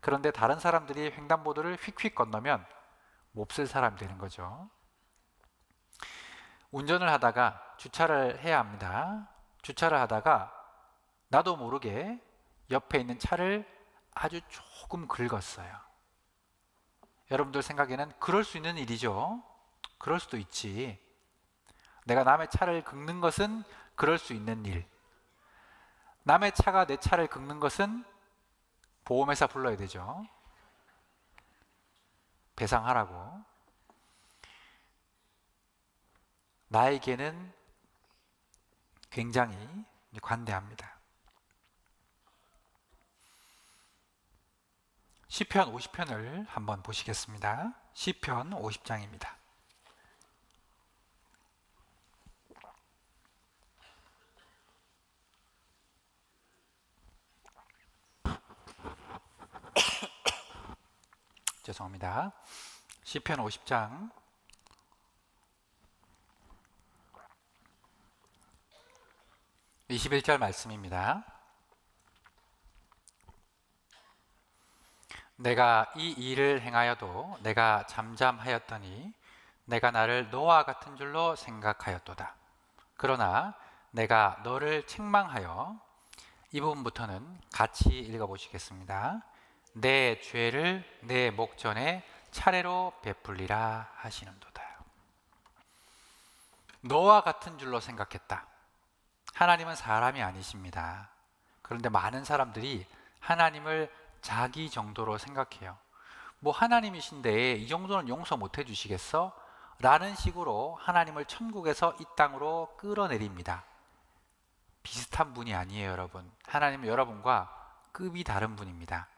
그런데 다른 사람들이 횡단보도를 휙휙 건너면 몹쓸 사람이 되는 거죠. 운전을 하다가 주차를 해야 합니다. 주차를 하다가 나도 모르게 옆에 있는 차를 아주 조금 긁었어요. 여러분들 생각에는 그럴 수 있는 일이죠. 그럴 수도 있지. 내가 남의 차를 긁는 것은 그럴 수 있는 일. 남의 차가 내 차를 긁는 것은 보험회사 불러야 되죠. 배상하라고. 나에게는 굉장히 관대합니다. 시편 50편을 한번 보시겠습니다. 시편 50장입니다. 죄송합니다. 시편 50장 21절 말씀입니다. 내가 이 일을 행하여도 내가 잠잠하였더니 내가 나를 노아 같은 줄로 생각하였도다. 그러나 내가 너를 책망하여, 이 부분부터는 같이 읽어보시겠습니다. 내 죄를 내 목전에 차례로 베풀리라 하시는도다. 너와 같은 줄로 생각했다. 하나님은 사람이 아니십니다. 그런데 많은 사람들이 하나님을 자기 정도로 생각해요. 뭐 하나님이신데 이 정도는 용서 못 해주시겠어? 라는 식으로 하나님을 천국에서 이 땅으로 끌어내립니다. 비슷한 분이 아니에요, 여러분. 하나님은 여러분과 급이 다른 분입니다.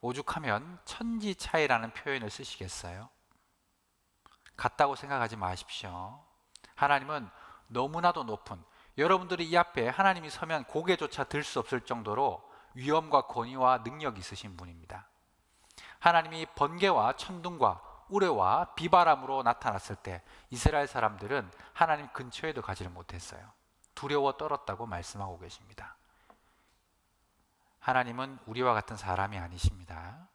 오죽하면 천지 차이라는 표현을 쓰시겠어요? 같다고 생각하지 마십시오. 하나님은 너무나도 높은, 여러분들이 이 앞에 하나님이 서면 고개조차 들 수 없을 정도로 위엄과 권위와 능력이 있으신 분입니다. 하나님이 번개와 천둥과 우레와 비바람으로 나타났을 때 이스라엘 사람들은 하나님 근처에도 가지를 못했어요. 두려워 떨었다고 말씀하고 계십니다. 하나님은 우리와 같은 사람이 아니십니다.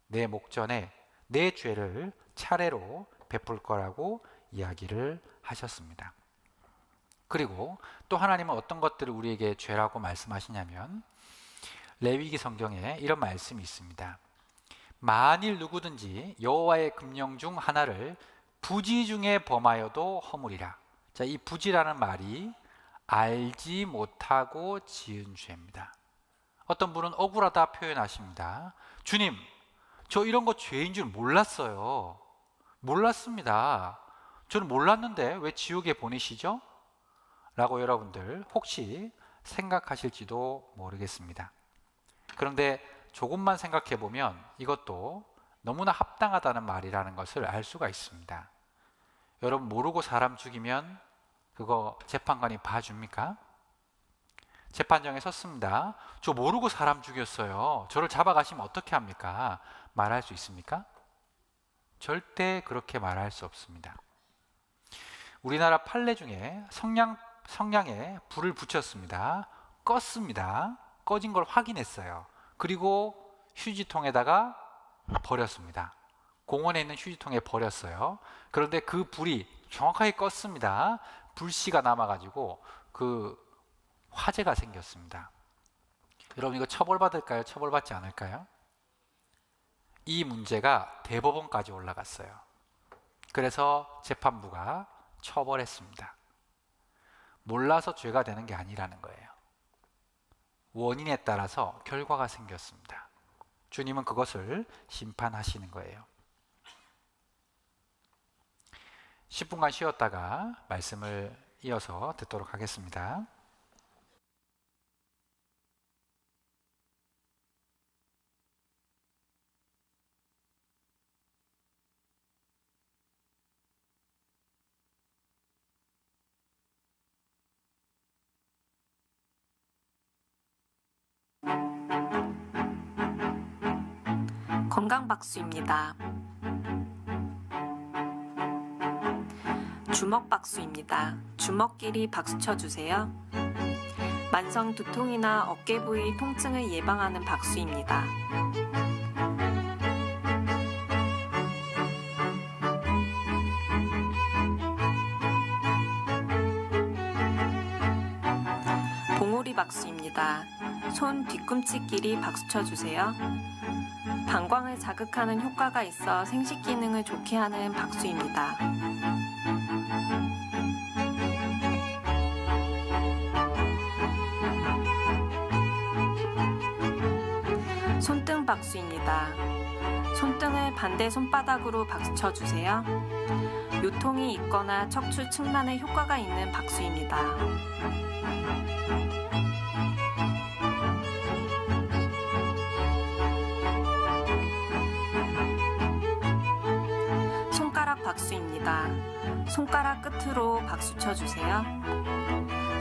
내 목전에 내 죄를 차례로 베풀 거라고 이야기를 하셨습니다. 그리고 또 하나님은 어떤 것들을 우리에게 죄라고 말씀하시냐면, 레위기 성경에 이런 말씀이 있습니다. 만일 누구든지 여호와의 금령 중 하나를 부지 중에 범하여도 허물이라. 자, 이 부지라는 말이 알지 못하고 지은 죄입니다. 어떤 분은 억울하다 표현하십니다. 주님, 저 이런 거 죄인 줄 몰랐어요. 몰랐습니다. 저는 몰랐는데 왜 지옥에 보내시죠? 라고 여러분들 혹시 생각하실지도 모르겠습니다. 그런데 조금만 생각해 보면 이것도 너무나 합당하다는 말이라는 것을 알 수가 있습니다. 여러분, 모르고 사람 죽이면 그거 재판관이 봐줍니까? 재판정에 섰습니다. 저 모르고 사람 죽였어요. 저를 잡아가시면 어떻게 합니까? 말할 수 있습니까? 절대 그렇게 말할 수 없습니다. 우리나라 판례 중에 성냥에 불을 붙였습니다. 껐습니다. 꺼진 걸 확인했어요. 그리고 휴지통에다가 버렸습니다. 공원에 있는 휴지통에 버렸어요. 그런데 그 불이 정확하게 껐습니다. 불씨가 남아가지고 그 화재가 생겼습니다. 여러분, 이거 처벌받을까요? 처벌받지 않을까요? 이 문제가 대법원까지 올라갔어요. 그래서 재판부가 처벌했습니다. 몰라서 죄가 되는 게 아니라는 거예요. 원인에 따라서 결과가 생겼습니다. 주님은 그것을 심판하시는 거예요. 10분간 쉬었다가 말씀을 이어서 듣도록 하겠습니다. 건강박수입니다. 주먹박수입니다. 주먹끼리 박수 쳐주세요. 만성 두통이나 어깨 부위 통증을 예방하는 박수입니다. 봉오리 박수입니다. 손 뒤꿈치끼리 박수 쳐주세요. 방광을 자극하는 효과가 있어 생식 기능을 좋게 하는 박수입니다. 손등 박수입니다. 손등을 반대 손바닥으로 박수 쳐주세요. 요통이 있거나 척추 측만에 효과가 있는 박수입니다. 손가락 박수입니다. 손가락 끝으로 박수 쳐주세요.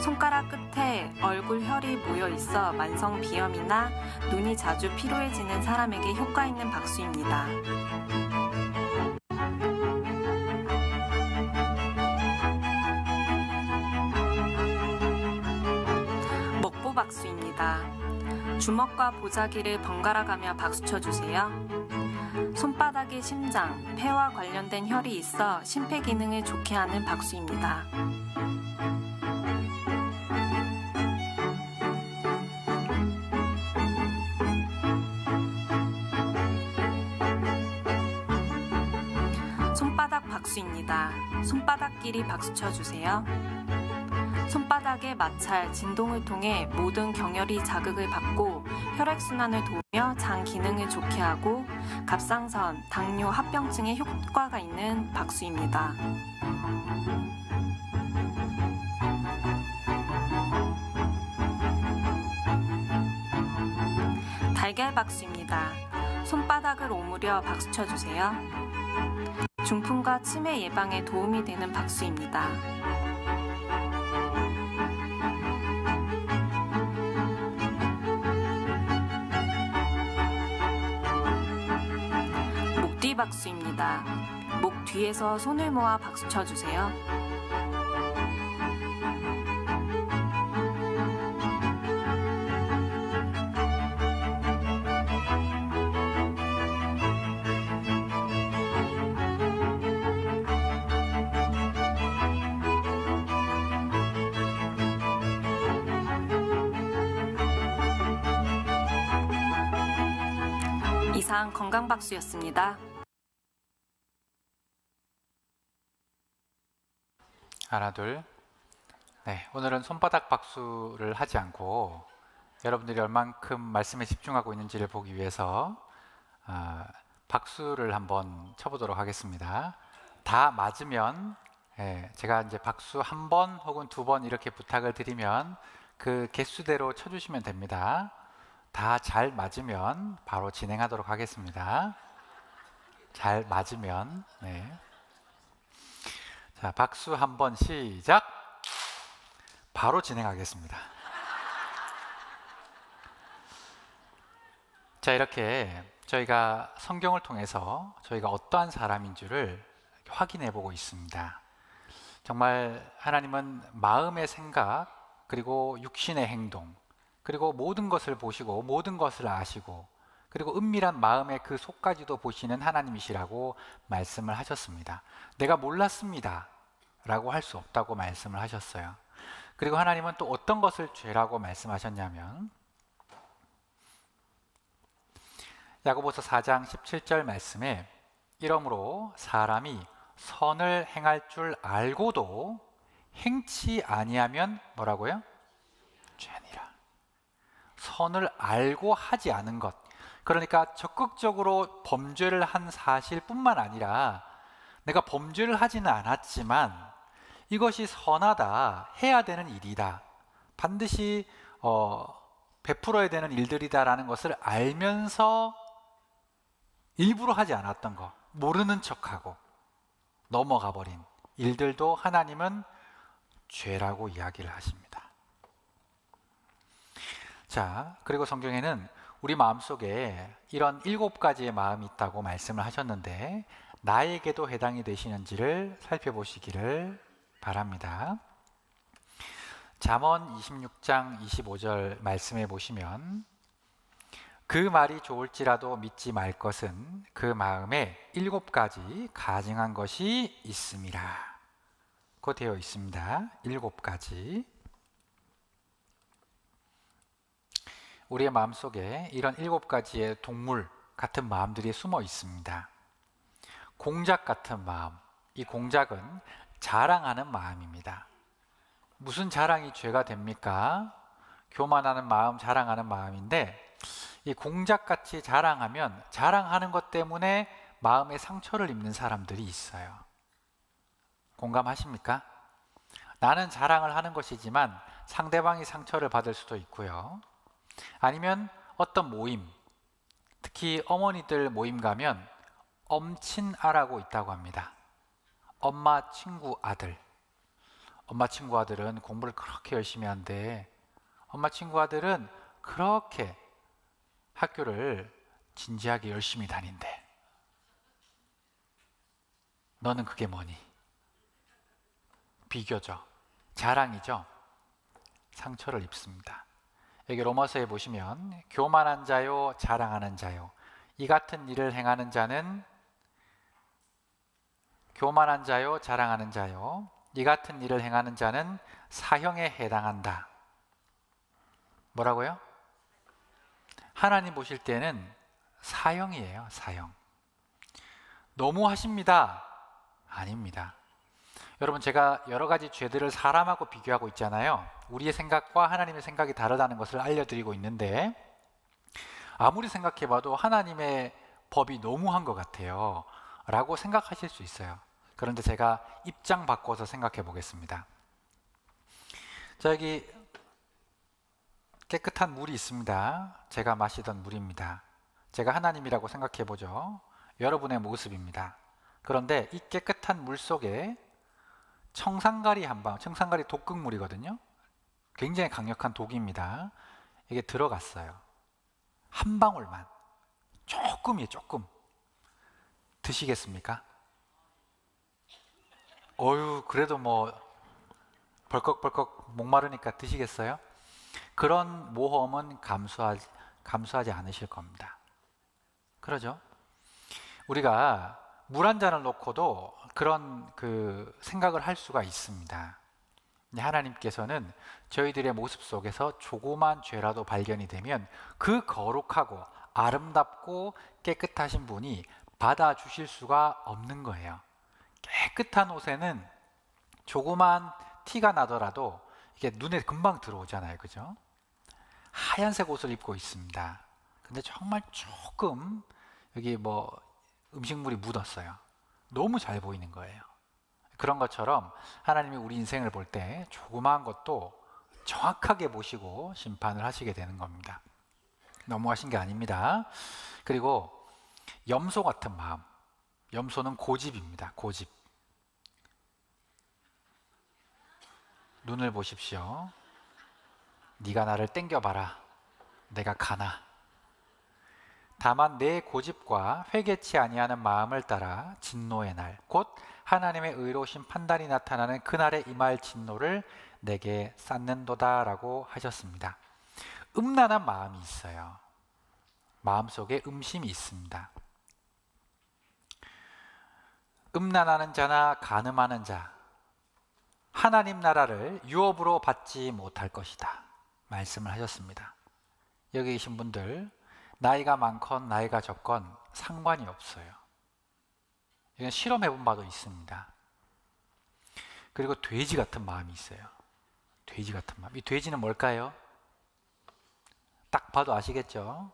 손가락 끝에 얼굴 혈이 모여 있어 만성 비염이나 눈이 자주 피로해지는 사람에게 효과 있는 박수입니다. 먹보 박수입니다. 주먹과 보자기를 번갈아 가며 박수 쳐주세요. 손바닥에 심장, 폐와 관련된 혈이 있어 심폐 기능을 좋게 하는 박수입니다. 손바닥 박수입니다. 손바닥끼리 박수 쳐주세요. 손바닥의 마찰, 진동을 통해 모든 경혈이 자극을 받고 혈액순환을 도우며 장 기능을 좋게 하고 갑상선, 당뇨, 합병증에 효과가 있는 박수입니다. 달걀 박수입니다. 손바닥을 오므려 박수 쳐주세요. 중풍과 치매 예방에 도움이 되는 박수입니다. 목 뒤 박수입니다. 목 뒤에서 손을 모아 박수 쳐주세요. 이상 건강박수였습니다. 하나, 둘. 네, 오늘은 손바닥 박수를 하지 않고 여러분들이 얼만큼 말씀에 집중하고 있는지를 보기 위해서 박수를 한번 쳐보도록 하겠습니다. 다 맞으면 제가 이제 박수 한 번 혹은 두 번 이렇게 부탁을 드리면 그 개수대로 쳐주시면 됩니다. 다 잘 맞으면 바로 진행하도록 하겠습니다. 잘 맞으면 자, 박수 한 번 시작. 바로 진행하겠습니다. 자, 이렇게 저희가 성경을 통해서 저희가 어떠한 사람인 줄을 확인해 보고 있습니다. 정말 하나님은 마음의 생각 그리고 육신의 행동 그리고 모든 것을 보시고 모든 것을 아시고 그리고 은밀한 마음의 그 속까지도 보시는 하나님이시라고 말씀을 하셨습니다. 내가 몰랐습니다 라고 할 수 없다고 말씀을 하셨어요. 그리고 하나님은 또 어떤 것을 죄라고 말씀하셨냐면 야고보서 4장 17절 말씀에 이러므로 사람이 선을 행할 줄 알고도 행치 아니하면 뭐라고요? 죄니라. 선을 알고 하지 않은 것, 그러니까 적극적으로 범죄를 한 사실뿐만 아니라 내가 범죄를 하지는 않았지만 이것이 선하다, 해야 되는 일이다, 반드시 베풀어야 되는 일들이다라는 것을 알면서 일부러 하지 않았던 것, 모르는 척하고 넘어가 버린 일들도 하나님은 죄라고 이야기를 하십니다. 자, 그리고 성경에는 우리 마음속에 이런 7가지의 마음이 있다고 말씀을 하셨는데 나에게도 해당이 되시는지를 살펴보시기를 바랍니다. 잠언 26장 25절 말씀해 보시면 그 말이 좋을지라도 믿지 말 것은 그 마음에 7가지 가증한 것이 있음이라. 그 되어 있습니다. 7가지. 우리의 마음속에 이런 7가지의 동물 같은 마음들이 숨어 있습니다. 공작 같은 마음, 이 공작은 자랑하는 마음입니다. 무슨 자랑이 죄가 됩니까? 교만하는 마음, 자랑하는 마음인데 이 공작같이 자랑하면 자랑하는 것 때문에 마음에 상처를 입는 사람들이 있어요. 공감하십니까? 나는 자랑을 하는 것이지만 상대방이 상처를 받을 수도 있고요. 아니면 어떤 모임, 특히 어머니들 모임 가면 엄친아라고 있다고 합니다. 엄마 친구 아들. 엄마 친구 아들은 공부를 그렇게 열심히 한대. 엄마 친구 아들은 그렇게 학교를 진지하게 열심히 다닌대. 너는 그게 뭐니? 비교죠. 자랑이죠. 상처를 입습니다. 여기 로마서에 보시면 교만한 자요 자랑하는 자요 이 같은 일을 행하는 자는 교만한 자요 자랑하는 자요 이 같은 일을 행하는 자는 사형에 해당한다. 뭐라고요? 하나님 보실 때는 사형이에요. 사형. 너무 하십니다. 아닙니다. 여러분, 제가 여러 가지 죄들을 사람하고 비교하고 있잖아요. 우리의 생각과 하나님의 생각이 다르다는 것을 알려드리고 있는데, 아무리 생각해봐도 하나님의 법이 너무한 것 같아요 라고 생각하실 수 있어요. 그런데 제가 입장 바꿔서 생각해 보겠습니다. 자, 여기 깨끗한 물이 있습니다. 제가 마시던 물입니다. 제가 하나님이라고 생각해 보죠. 여러분의 모습입니다. 그런데 이 깨끗한 물 속에 청산가리 한 방, 청산가리 독극물이거든요. 굉장히 강력한 독입니다. 이게 들어갔어요. 한 방울만, 조금이에요. 조금. 드시겠습니까? 어휴, 그래도 뭐 벌컥벌컥 목마르니까 드시겠어요? 그런 모험은 감수하지 않으실 겁니다. 그러죠? 우리가 물 한 잔을 놓고도 그런 생각을 할 수가 있습니다. 하나님께서는 저희들의 모습 속에서 조그만 죄라도 발견이 되면 그 거룩하고 아름답고 깨끗하신 분이 받아주실 수가 없는 거예요. 깨끗한 옷에는 조그만 티가 나더라도 이게 눈에 금방 들어오잖아요. 그죠? 하얀색 옷을 입고 있습니다. 근데 정말 조금 여기 뭐 음식물이 묻었어요. 너무 잘 보이는 거예요. 그런 것처럼 하나님이 우리 인생을 볼 때 조그마한 것도 정확하게 보시고 심판을 하시게 되는 겁니다. 너무하신 게 아닙니다. 그리고 염소 같은 마음. 염소는 고집입니다. 고집. 눈을 보십시오. 네가 나를 땡겨봐라. 내가 가나. 다만 내 고집과 회개치 아니하는 마음을 따라 진노의 날, 곧 하나님의 의로우신 판단이 나타나는 그날에 임할 진노를 내게 쌓는도다 라고 하셨습니다. 음란한 마음이 있어요. 마음속에 음심이 있습니다. 음란하는 자나 간음하는 자, 하나님 나라를 유업으로 받지 못할 것이다 말씀을 하셨습니다. 여기 계신 분들 나이가 많건 나이가 적건 상관이 없어요. 이건 실험해본 바도 있습니다. 그리고 돼지 같은 마음이 있어요. 돼지 같은 마음. 이 돼지는 뭘까요? 딱 봐도 아시겠죠?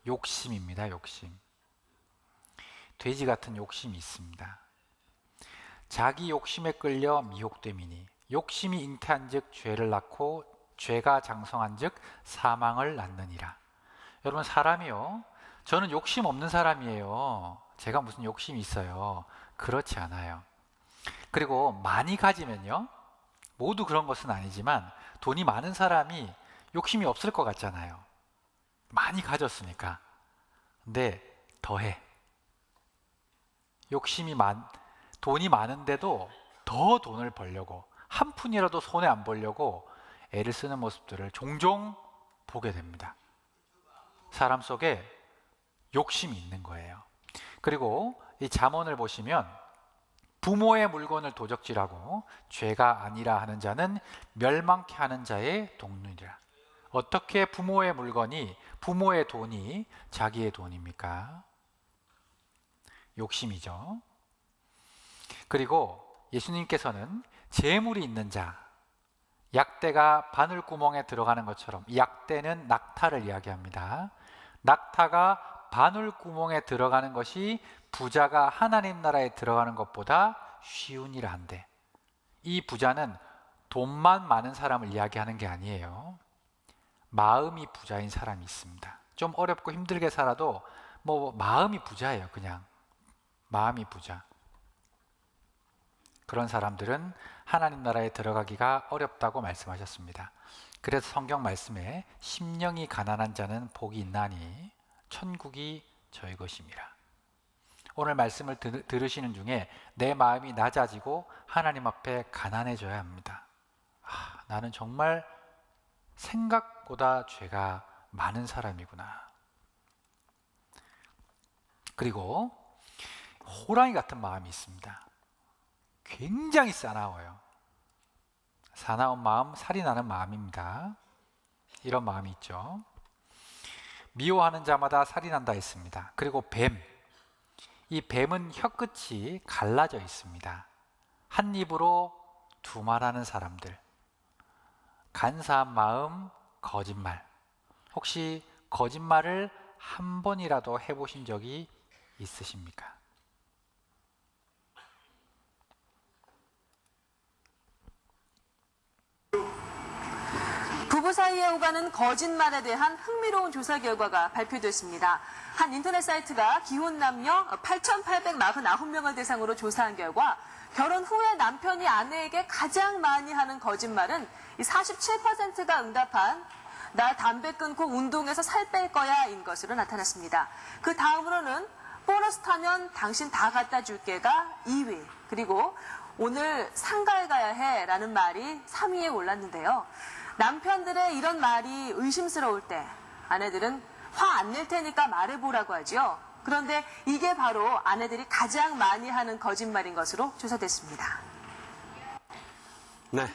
욕심입니다. 욕심. 돼지 같은 욕심이 있습니다. 자기 욕심에 끌려 미혹됨이니 욕심이 잉태한즉 죄를 낳고 죄가 장성한즉 사망을 낳느니라. 여러분, 사람이요, 저는 욕심 없는 사람이에요. 제가 무슨 욕심이 있어요? 그렇지 않아요. 그리고 많이 가지면요, 모두 그런 것은 아니지만 돈이 많은 사람이 욕심이 없을 것 같잖아요. 많이 가졌으니까. 근데 더해. 돈이 많은데도 더 돈을 벌려고, 한 푼이라도 손에 안 벌려고 애를 쓰는 모습들을 종종 보게 됩니다. 사람 속에 욕심이 있는 거예요. 그리고 이 잠언을 보시면 부모의 물건을 도적질하고 죄가 아니라 하는 자는 멸망케 하는 자의 동물이라. 어떻게 부모의 물건이, 부모의 돈이 자기의 돈입니까? 욕심이죠. 그리고 예수님께서는 재물이 있는 자, 약대가 바늘구멍에 들어가는 것처럼, 이 약대는 낙타를 이야기합니다. 낙타가 바늘구멍에 들어가는 것이 부자가 하나님 나라에 들어가는 것보다 쉬운 일 한데, 이 부자는 돈만 많은 사람을 이야기하는 게 아니에요. 마음이 부자인 사람이 있습니다. 좀 어렵고 힘들게 살아도 뭐 마음이 부자예요. 그냥 마음이 부자. 그런 사람들은 하나님 나라에 들어가기가 어렵다고 말씀하셨습니다. 그래서 성경 말씀에 심령이 가난한 자는 복이 있나니 천국이 저희 것임이라. 오늘 말씀을 들으시는 중에 내 마음이 낮아지고 하나님 앞에 가난해져야 합니다. 나는 정말 생각보다 죄가 많은 사람이구나. 그리고 호랑이 같은 마음이 있습니다. 굉장히 사나워요. 사나운 마음, 살이 나는 마음입니다. 이런 마음이 있죠. 미워하는 자마다 살이 난다 했습니다. 그리고 뱀, 이 뱀은 혀끝이 갈라져 있습니다. 한 입으로 두 말하는 사람들. 간사한 마음, 거짓말. 혹시 거짓말을 한 번이라도 해보신 적이 있으십니까? 부부 사이에 오가는 거짓말에 대한 흥미로운 조사 결과가 발표됐습니다. 한 인터넷 사이트가 기혼 남녀 8,849명을 대상으로 조사한 결과 결혼 후에 남편이 아내에게 가장 많이 하는 거짓말은 47%가 응답한 나 담배 끊고 운동해서 살 뺄 거야 인 것으로 나타났습니다. 그 다음으로는 보너스 타면 당신 다 갖다 줄게가 2위, 그리고 오늘 상가에 가야 해 라는 말이 3위에 올랐는데요. 남편들의 이런 말이 의심스러울 때 아내들은 화 안 낼 테니까 말해보라고 하죠. 그런데 이게 바로 아내들이 가장 많이 하는 거짓말인 것으로 조사됐습니다. 네.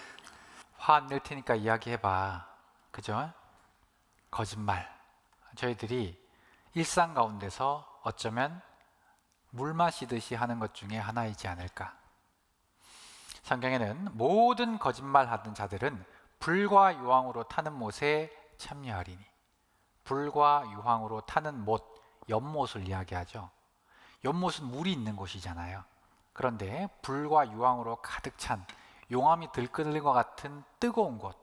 화 안 낼 테니까 이야기해봐. 그죠? 거짓말. 저희들이 일상 가운데서 어쩌면 물 마시듯이 하는 것 중에 하나이지 않을까. 성경에는 모든 거짓말하던 자들은 불과 유황으로 타는 못에 참여하리니. 불과 유황으로 타는 못, 연못을 이야기하죠. 연못은 물이 있는 곳이잖아요. 그런데 불과 유황으로 가득 찬 용암이 들끓는 것 같은 뜨거운 곳,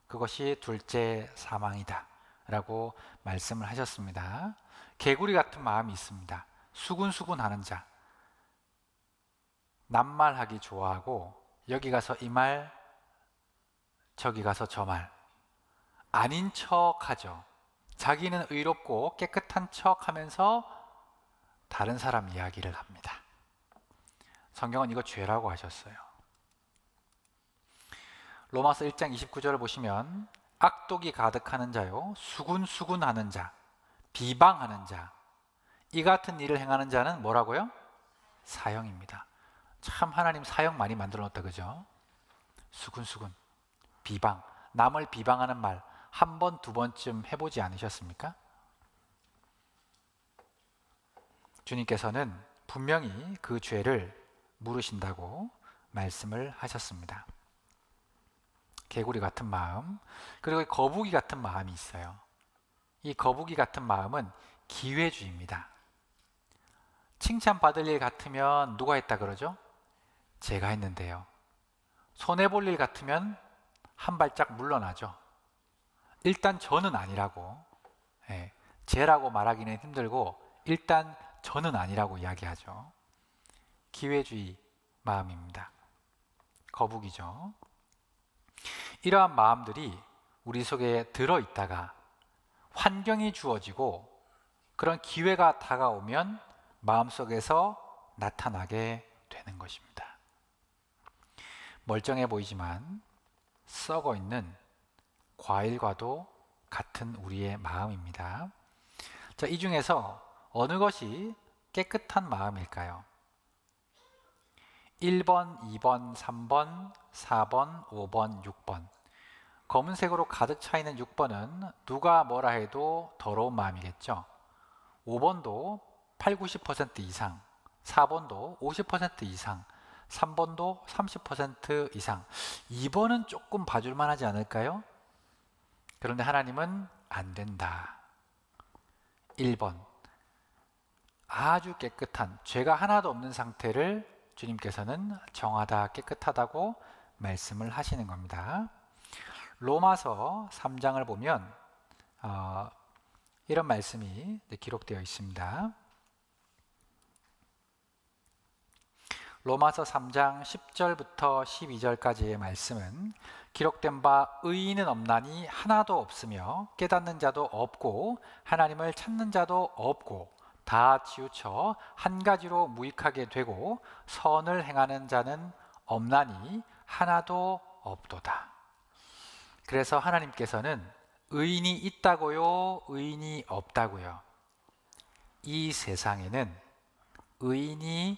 그것이 둘째 사망이다 라고 말씀을 하셨습니다. 개구리 같은 마음이 있습니다. 수군수군하는 자, 낱말하기 좋아하고 여기 가서 이 말, 저기 가서 저 말, 아닌 척하죠. 자기는 의롭고 깨끗한 척하면서 다른 사람 이야기를 합니다. 성경은 이거 죄라고 하셨어요. 로마서 1장 29절을 보시면 악독이 가득하는 자요, 수군수군하는 자, 비방하는 자, 이 같은 일을 행하는 자는 뭐라고요? 사형입니다. 참 하나님 사형 많이 만들어 놓았다, 그죠? 수군수군, 비방, 남을 비방하는 말 한 번, 두 번쯤 해보지 않으셨습니까? 주님께서는 분명히 그 죄를 물으신다고 말씀을 하셨습니다. 개구리 같은 마음, 그리고 거북이 같은 마음이 있어요. 이 거북이 같은 마음은 기회주의입니다. 칭찬받을 일 같으면 누가 했다 그러죠? 제가 했는데요. 손해볼 일 같으면 한 발짝 물러나죠. 일단 저는 아니라고, 쟤라고 말하기는 힘들고 일단 저는 아니라고 이야기하죠. 기회주의 마음입니다. 거북이죠. 이러한 마음들이 우리 속에 들어있다가 환경이 주어지고 그런 기회가 다가오면 마음속에서 나타나게 되는 것입니다. 멀쩡해 보이지만 썩어 있는 과일과도 같은 우리의 마음입니다. 자, 이 중에서 어느 것이 깨끗한 마음일까요? 1번, 2번, 3번, 4번, 5번, 6번. 검은색으로 가득 차 있는 6번은 누가 뭐라 해도 더러운 마음이겠죠. 5번도 8, 90% 이상, 4번도 50% 이상, 3번도 30% 이상. 2번은 조금 봐줄만 하지 않을까요? 그런데 하나님은 안 된다. 1번, 아주 깨끗한 죄가 하나도 없는 상태를 주님께서는 정하다, 깨끗하다고 말씀을 하시는 겁니다. 로마서 3장을 보면 이런 말씀이 기록되어 있습니다. 로마서 3장 10절부터 12절까지의 말씀은 기록된 바 의인은 없나니 하나도 없으며 깨닫는 자도 없고 하나님을 찾는 자도 없고 다 치우쳐 한 가지로 무익하게 되고 선을 행하는 자는 없나니 하나도 없도다. 그래서 하나님께서는 의인이 있다고요, 의인이 없다고요. 이 세상에는 의인이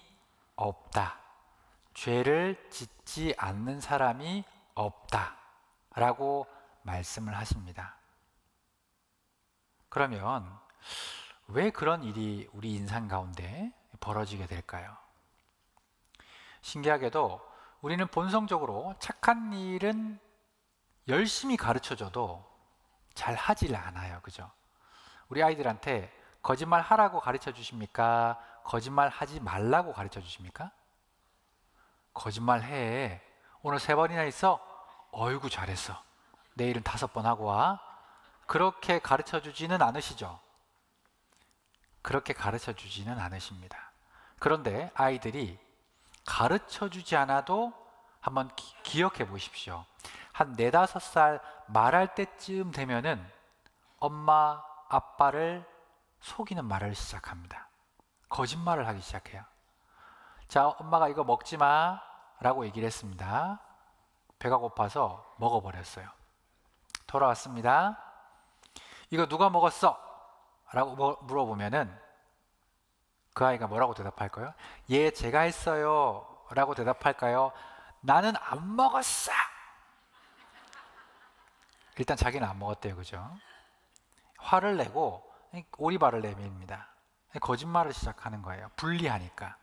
없다. 죄를 짓지 않는 사람이 없다. 라고 말씀을 하십니다. 그러면 왜 그런 일이 우리 인생 가운데 벌어지게 될까요? 신기하게도 우리는 본성적으로 착한 일은 열심히 가르쳐줘도 잘 하질 않아요. 그죠? 우리 아이들한테 거짓말 하라고 가르쳐 주십니까? 거짓말 하지 말라고 가르쳐 주십니까? 거짓말 해. 오늘 3번이나 있어? 어이구 잘했어. 내일은 5번 하고 와. 그렇게 가르쳐 주지는 않으시죠? 그렇게 가르쳐 주지는 않으십니다. 그런데 아이들이 가르쳐 주지 않아도 한번 기억해 보십시오. 한 4, 5살 말할 때쯤 되면은 엄마, 아빠를 속이는 말을 시작합니다. 거짓말을 하기 시작해요. 자, 엄마가 이거 먹지 마 라고 얘기를 했습니다. 배가 고파서 먹어버렸어요. 돌아왔습니다. 이거 누가 먹었어? 라고 물어보면은 그 아이가 뭐라고 대답할까요? 예, 제가 했어요 라고 대답할까요? 나는 안 먹었어. 일단 자기는 안 먹었대요. 그죠? 화를 내고 오리발을 내밉니다. 거짓말을 시작하는 거예요. 불리하니까.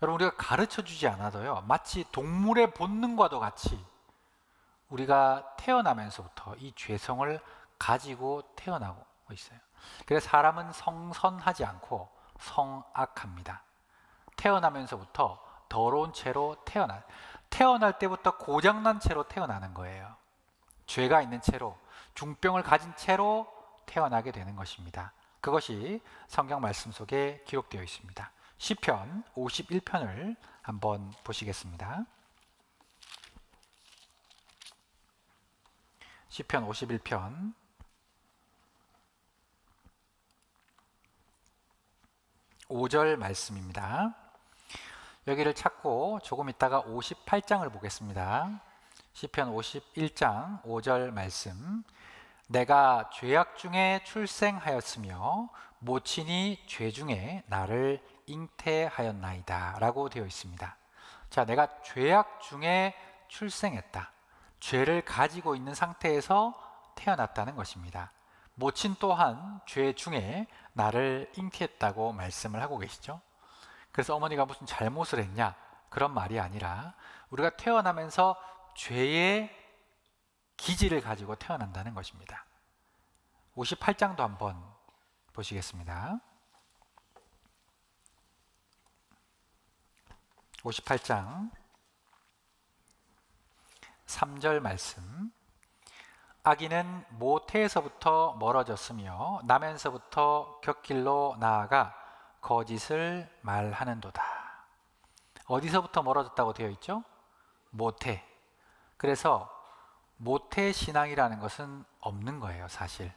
여러분, 우리가 가르쳐 주지 않아도요, 마치 동물의 본능과도 같이 우리가 태어나면서부터 이 죄성을 가지고 태어나고 있어요. 그래서 사람은 성선하지 않고 성악합니다. 태어나면서부터 더러운 채로 태어날 때부터 고장난 채로 태어나는 거예요. 죄가 있는 채로, 중병을 가진 채로 태어나게 되는 것입니다. 그것이 성경 말씀 속에 기록되어 있습니다. 시편 51편을 한번 보시겠습니다. 시편 51편 5절 말씀입니다. 여기를 찾고 조금 있다가 58장을 보겠습니다. 시편 51장 5절 말씀. 내가 죄악 중에 출생하였으며 모친이 죄 중에 나를 잉태하였나이다 라고 되어 있습니다. 자, 내가 죄악 중에 출생했다. 죄를 가지고 있는 상태에서 태어났다는 것입니다. 모친 또한 죄 중에 나를 잉태했다고 말씀을 하고 계시죠. 그래서 어머니가 무슨 잘못을 했냐, 그런 말이 아니라 우리가 태어나면서 죄의 기질을 가지고 태어난다는 것입니다. 58장도 한번 보시겠습니다. 58장 3절 말씀. 아기는 모태에서부터 멀어졌으며 나면서부터 곁길로 나아가 거짓을 말하는도다. 어디서부터 멀어졌다고 되어 있죠? 모태. 그래서 모태 신앙이라는 것은 없는 거예요, 사실.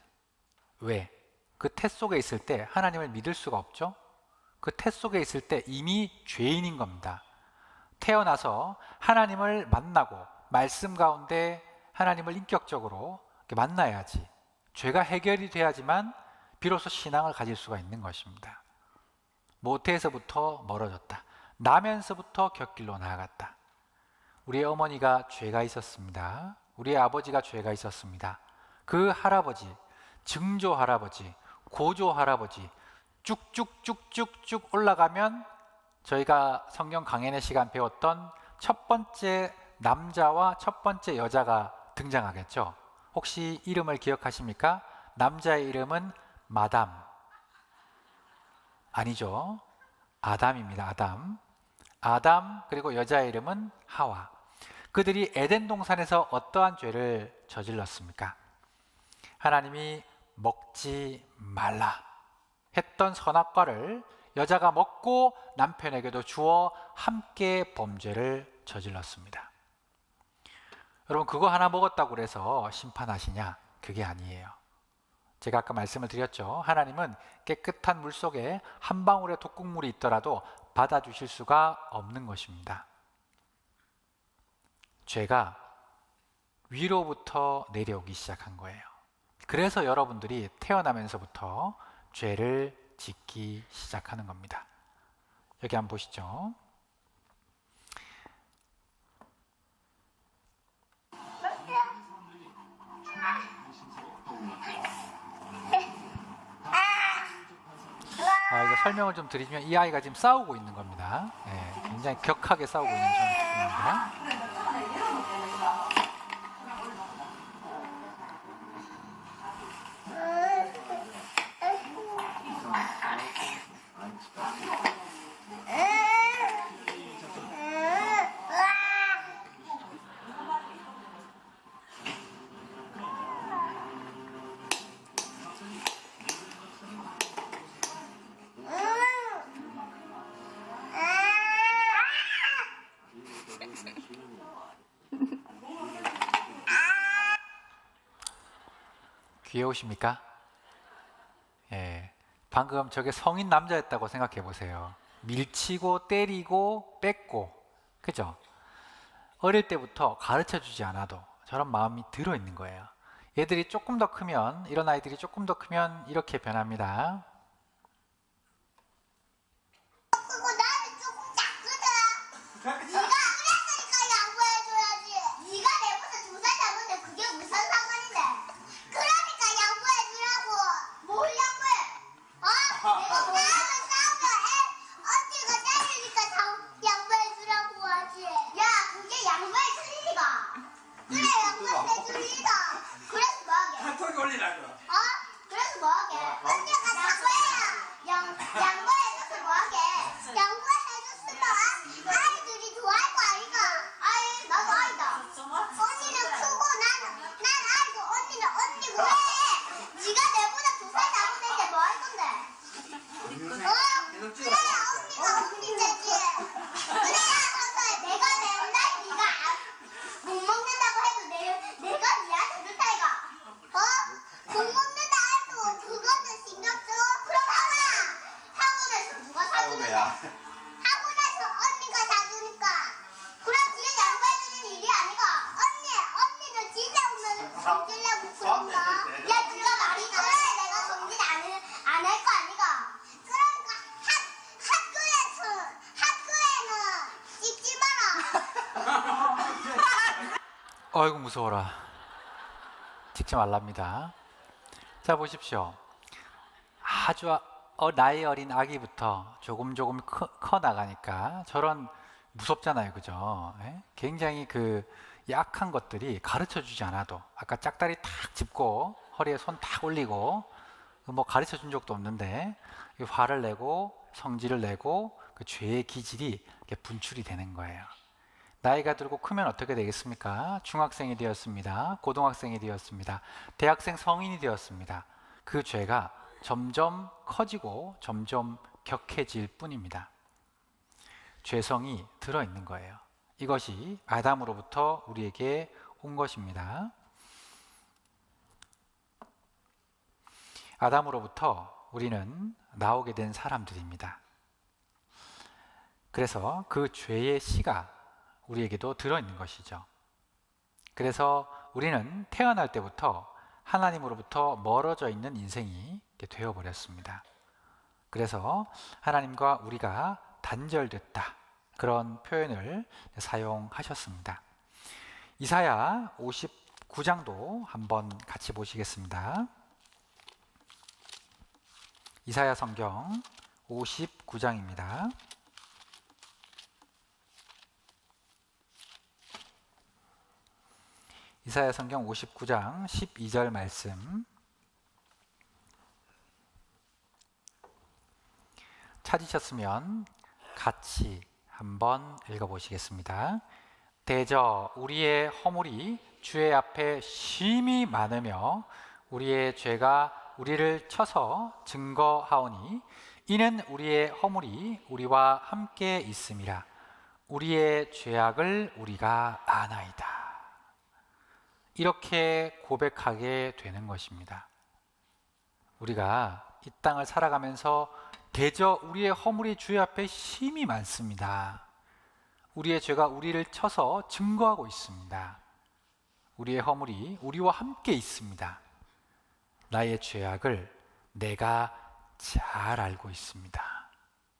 왜? 그 태 속에 있을 때 하나님을 믿을 수가 없죠? 그 태 속에 있을 때 이미 죄인인 겁니다. 태어나서 하나님을 만나고 말씀 가운데 하나님을 인격적으로 만나야지, 죄가 해결이 돼야지만 비로소 신앙을 가질 수가 있는 것입니다. 모태에서부터 멀어졌다. 나면서부터 곁길로 나아갔다. 우리의 어머니가 죄가 있었습니다. 우리의 아버지가 죄가 있었습니다. 그 할아버지, 증조 할아버지, 고조 할아버지 쭉쭉쭉쭉쭉 올라가면 저희가 성경 강연의 시간 배웠던 첫 번째 남자와 첫 번째 여자가 등장하겠죠. 혹시 이름을 기억하십니까? 남자의 이름은 마담. 아니죠. 아담입니다. 아담. 아담 그리고 여자의 이름은 하와. 그들이 에덴 동산에서 어떠한 죄를 저질렀습니까? 하나님이 먹지 말라 했던 선악과를 여자가 먹고 남편에게도 주어 함께 범죄를 저질렀습니다. 여러분, 그거 하나 먹었다고 해서 심판하시냐? 그게 아니에요. 제가 아까 말씀을 드렸죠. 하나님은 깨끗한 물 속에 한 방울의 독극물이 있더라도 받아주실 수가 없는 것입니다. 죄가 위로부터 내려오기 시작한 거예요. 그래서 여러분들이 태어나면서부터 죄를 짓기 시작하는 겁니다. 여기 한번 보시죠. 이거 설명을 좀 드리면 이 아이가 지금 싸우고 있는 겁니다. 굉장히 격하게 싸우고 있는 중입니다. 귀여우십니까? 방금 저게 성인 남자였다고 생각해 보세요. 밀치고 때리고 뺏고, 그죠? 어릴 때부터 가르쳐 주지 않아도 저런 마음이 들어 있는 거예요. 얘들이 조금 더 크면, 이런 아이들이 조금 더 크면 이렇게 변합니다. 그거 나는 조금 작거든. 네가 어렸으니까 양보해줘야지. 네가 내보다 2살 작은데 그게 무슨 상관인데. 그러니까 양보해주라고. 뭘 양보해? 내가 나하고 싸우면 언니가 때리니까 양보해주라고 하지. 야, 그게 양보해줄 리가. 그래, 양보해줄 리가. 그래서 뭐하게? 한턱 올리라고. 그래서 뭐하게? 언니가 양보해야 양보해줘서 뭐하게? 양보해줬으면 아이들이 좋아할 거 아이가? 나도 아이다. 언니는 크고 난 아이고 언니는 언니고 왜? 네가 내보다 2살 작은데 뭐 할 건데? 그래야 언니가 언니 되지. 그래야 너도 내가 내 나이 네가 못 먹는다고 해도 내가 니한테 줄 타이가. 못 먹는다 해도 그것도 신경 써. 그럼 학원에서 누가 사주는데? 학원에서 언니가 사주니까. 그럼 네가 양보해주는 일이 아니고 언니는 진짜 오면 성질내고 그런가? 야, 네가 말이 그래. 내가 성질 안 할 거 아니가? 그러니까 학교에는 씻지 마라. 어이구 무서워라. 찍지 말랍니다. 자, 보십시오. 아주 나이 어린 아기부터 조금 커 나가니까 저런 무섭잖아요, 그죠? 굉장히 그 약한 것들이 가르쳐 주지 않아도, 아까 짝다리 탁 짚고 허리에 손 탁 올리고 뭐 가르쳐 준 적도 없는데 화를 내고 성질을 내고 그 죄의 기질이 이렇게 분출이 되는 거예요. 나이가 들고 크면 어떻게 되겠습니까? 중학생이 되었습니다. 고등학생이 되었습니다. 대학생 성인이 되었습니다. 그 죄가 점점 커지고 점점 격해질 뿐입니다. 죄성이 들어있는 거예요. 이것이 아담으로부터 우리에게 온 것입니다. 아담으로부터 우리는 나오게 된 사람들입니다. 그래서 그 죄의 씨가 우리에게도 들어있는 것이죠. 그래서 우리는 태어날 때부터 하나님으로부터 멀어져 있는 인생이 되어버렸습니다. 그래서 하나님과 우리가 단절됐다, 그런 표현을 사용하셨습니다. 이사야 59장도 한번 같이 보시겠습니다. 이사야 성경 59장입니다. 이사야 성경 59장 12절 말씀, 찾으셨으면 같이 한번 읽어보시겠습니다. 대저 우리의 허물이 주의 앞에 심히 많으며 우리의 죄가 우리를 쳐서 증거하오니 이는 우리의 허물이 우리와 함께 있음이라. 우리의 죄악을 우리가 아나이다. 이렇게 고백하게 되는 것입니다. 우리가 이 땅을 살아가면서 대저 우리의 허물이 주의 앞에 심히 많습니다. 우리의 죄가 우리를 쳐서 증거하고 있습니다. 우리의 허물이 우리와 함께 있습니다. 나의 죄악을 내가 잘 알고 있습니다.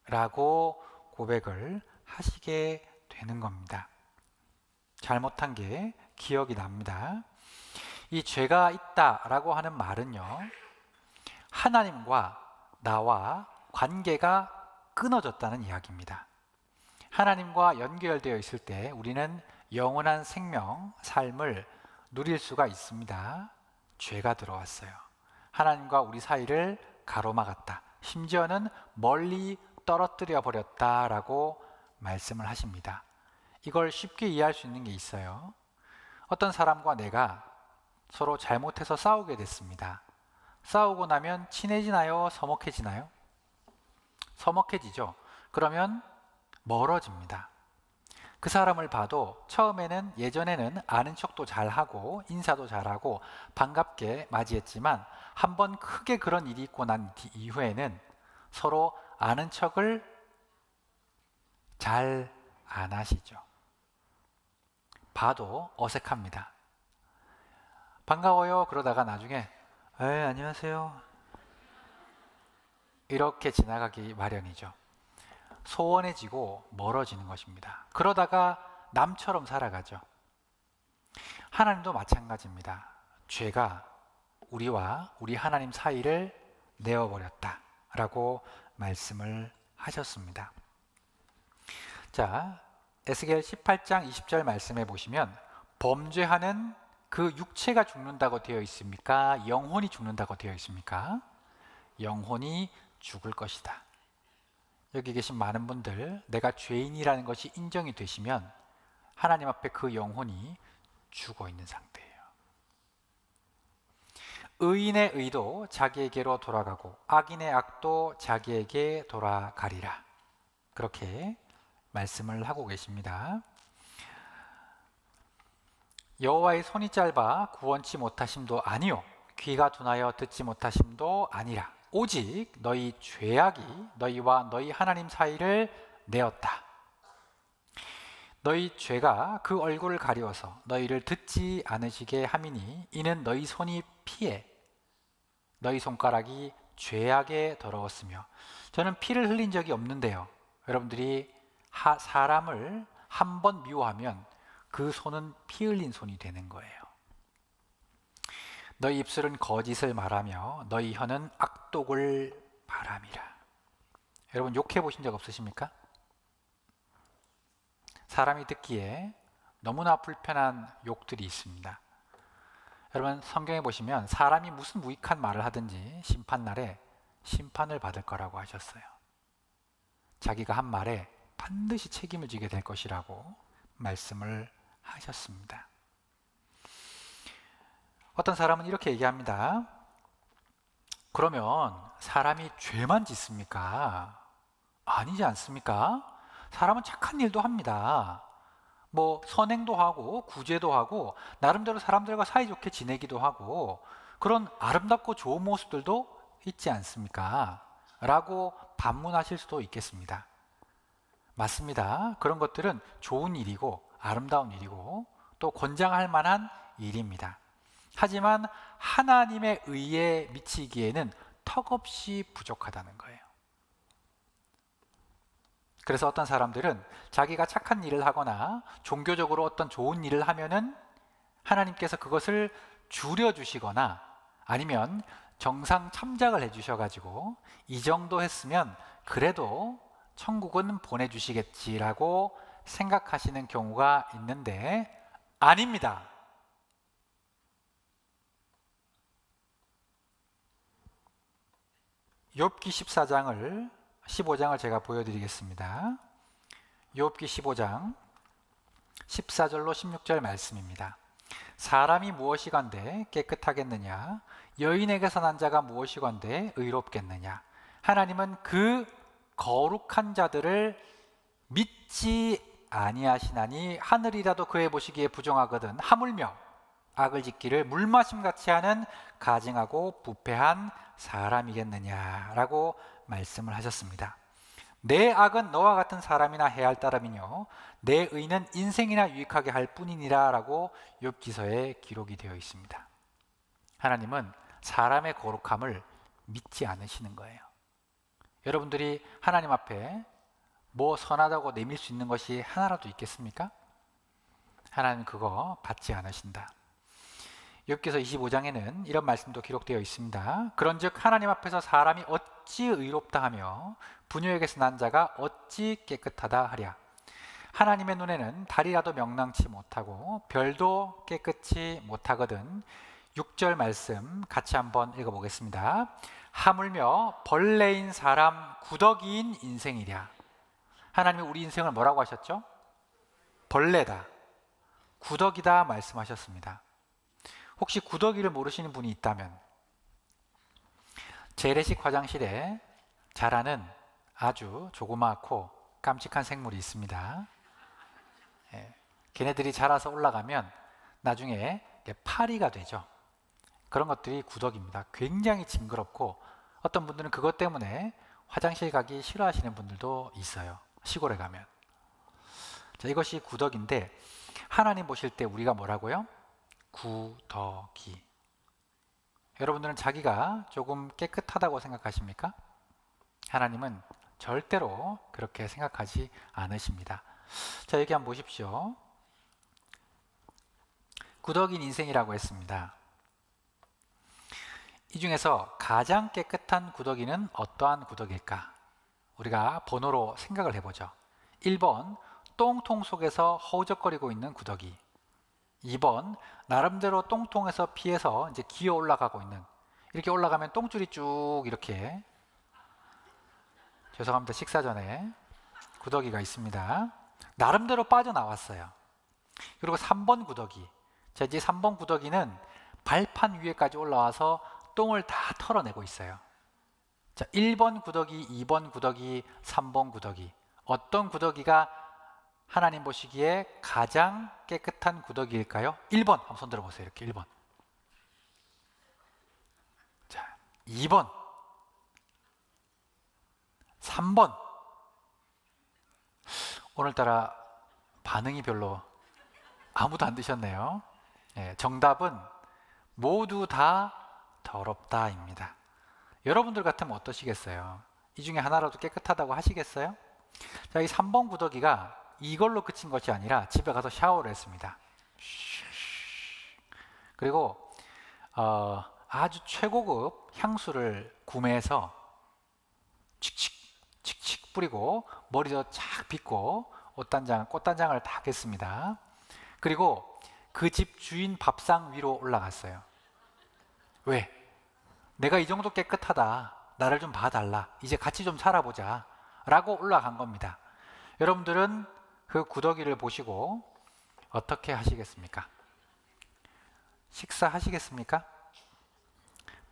라고 고백을 하시게 되는 겁니다. 잘못한 게 기억이 납니다. 이 죄가 있다라고 하는 말은요, 하나님과 나와 관계가 끊어졌다는 이야기입니다. 하나님과 연결되어 있을 때 우리는 영원한 생명, 삶을 누릴 수가 있습니다. 죄가 들어왔어요. 하나님과 우리 사이를 가로막았다. 심지어는 멀리 떨어뜨려 버렸다라고 말씀을 하십니다. 이걸 쉽게 이해할 수 있는 게 있어요. 어떤 사람과 내가 서로 잘못해서 싸우게 됐습니다. 싸우고 나면 친해지나요? 서먹해지나요? 서먹해지죠. 그러면 멀어집니다. 그 사람을 봐도 처음에는 예전에는 아는 척도 잘하고 인사도 잘하고 반갑게 맞이했지만 한번 크게 그런 일이 있고 난 이후에는 서로 아는 척을 잘 안 하시죠. 봐도 어색합니다. 반가워요 그러다가 나중에 안녕하세요 이렇게 지나가기 마련이죠. 소원해지고 멀어지는 것입니다. 그러다가 남처럼 살아가죠. 하나님도 마찬가지입니다. 죄가 우리와 우리 하나님 사이를 내어버렸다라고 말씀을 하셨습니다. 자, 에스겔 18장 20절 말씀해 보시면 범죄하는 그 육체가 죽는다고 되어 있습니까? 영혼이 죽는다고 되어 있습니까? 영혼이 죽을 것이다. 여기 계신 많은 분들, 내가 죄인이라는 것이 인정이 되시면 하나님 앞에 그 영혼이 죽어 있는 상태예요. 의인의 의도 자기에게로 돌아가고 악인의 악도 자기에게 돌아가리라. 그렇게 말씀을 하고 계십니다. 여호와의 손이 짧아 구원치 못하심도 아니요 귀가 둔하여 듣지 못하심도 아니라 오직 너희 죄악이 너희와 너희 하나님 사이를 내었다. 너희 죄가 그 얼굴을 가리워서 너희를 듣지 않으시게 함이니 이는 너희 손이 피해 너희 손가락이 죄악에 더러웠으며. 저는 피를 흘린 적이 없는데요, 여러분들이 사람을 한 번 미워하면 그 손은 피 흘린 손이 되는 거예요. 너희 입술은 거짓을 말하며 너희 혀는 악독을 바람이라. 여러분 욕해 보신 적 없으십니까? 사람이 듣기에 너무나 불편한 욕들이 있습니다. 여러분 성경에 보시면 사람이 무슨 무익한 말을 하든지 심판날에 심판을 받을 거라고 하셨어요. 자기가 한 말에 반드시 책임을 지게 될 것이라고 말씀을 하셨습니다. 어떤 사람은 이렇게 얘기합니다. 그러면 사람이 죄만 짓습니까? 아니지 않습니까? 사람은 착한 일도 합니다. 뭐 선행도 하고 구제도 하고 나름대로 사람들과 사이좋게 지내기도 하고 그런 아름답고 좋은 모습들도 있지 않습니까? 라고 반문하실 수도 있겠습니다. 맞습니다. 그런 것들은 좋은 일이고 아름다운 일이고 또 권장할 만한 일입니다. 하지만 하나님의 의에 미치기에는 턱없이 부족하다는 거예요. 그래서 어떤 사람들은 자기가 착한 일을 하거나 종교적으로 어떤 좋은 일을 하면은 하나님께서 그것을 줄여주시거나 아니면 정상 참작을 해주셔가지고 이 정도 했으면 그래도 천국은 보내주시겠지라고 생각하시는 경우가 있는데 아닙니다. 욥기 15장을 제가 보여드리겠습니다. 욥기 15장 14절로 16절 말씀입니다. 사람이 무엇이건대 깨끗하겠느냐? 여인에게서 난 자가 무엇이건대 의롭겠느냐? 하나님은 그 거룩한 자들을 믿지 아니하시나니 하늘이라도 그의 보시기에 부정하거든 하물며 악을 짓기를 물마심같이 하는 가증하고 부패한 사람이겠느냐라고 말씀을 하셨습니다. 내 악은 너와 같은 사람이나 해할 따름이뇨 내 의는 인생이나 유익하게 할 뿐이니라 라고 욥기서에 기록이 되어 있습니다. 하나님은 사람의 거룩함을 믿지 않으시는 거예요. 여러분들이 하나님 앞에 뭐 선하다고 내밀 수 있는 것이 하나라도 있겠습니까? 하나님은 그거 받지 않으신다. 욥기서 25장에는 이런 말씀도 기록되어 있습니다. 그런즉 하나님 앞에서 사람이 어찌 의롭다 하며 부녀에게서 난 자가 어찌 깨끗하다 하랴. 하나님의 눈에는 달이라도 명랑치 못하고 별도 깨끗이 못하거든. 6절 말씀 같이 한번 읽어보겠습니다. 하물며 벌레인 사람 구더기인 인생이랴. 하나님이 우리 인생을 뭐라고 하셨죠? 벌레다, 구더기다 말씀하셨습니다. 혹시 구더기를 모르시는 분이 있다면 재래식 화장실에 자라는 아주 조그맣고 깜찍한 생물이 있습니다. 걔네들이 자라서 올라가면 나중에 파리가 되죠. 그런 것들이 구더기입니다. 굉장히 징그럽고 어떤 분들은 그것 때문에 화장실 가기 싫어하시는 분들도 있어요. 시골에 가면. 자, 이것이 구더기인데 하나님 보실 때 우리가 뭐라고요? 구더기. 여러분들은 자기가 조금 깨끗하다고 생각하십니까? 하나님은 절대로 그렇게 생각하지 않으십니다. 자, 여기 한번 보십시오. 구더기인 인생이라고 했습니다. 이 중에서 가장 깨끗한 구더기는 어떠한 구더기일까? 우리가 번호로 생각을 해보죠. 1번, 똥통 속에서 허우적거리고 있는 구더기. 2번, 나름대로 똥통에서 피해서 이제 기어 올라가고 있는, 이렇게 올라가면 똥줄이 쭉 이렇게, 죄송합니다, 식사 전에 구더기가 있습니다. 나름대로 빠져나왔어요. 그리고 3번 구더기. 자, 이제 3번 구더기는 발판 위에까지 올라와서 똥을 다 털어내고 있어요. 자, 1번 구더기, 2번 구더기, 3번 구더기. 어떤 구더기가 하나님 보시기에 가장 깨끗한 구더기일까요? 1번 한번 손 들어보세요. 이렇게 1번. 자, 2번, 3번. 오늘따라 반응이 별로 아무도 안 드셨네요. 정답은 모두 다 더럽다입니다. 여러분들 같으면 어떠시겠어요? 이 중에 하나라도 깨끗하다고 하시겠어요? 자, 이 3번 구더기가 이걸로 그친 것이 아니라 집에 가서 샤워를 했습니다. 그리고 아주 최고급 향수를 구매해서 칙칙 뿌리고 머리도 착 빗고 꽃단장을 다 했습니다. 그리고 그 집 주인 밥상 위로 올라갔어요. 왜? 내가 이 정도 깨끗하다, 나를 좀 봐달라, 이제 같이 좀 살아보자 라고 올라간 겁니다. 여러분들은 그 구더기를 보시고 어떻게 하시겠습니까? 식사하시겠습니까?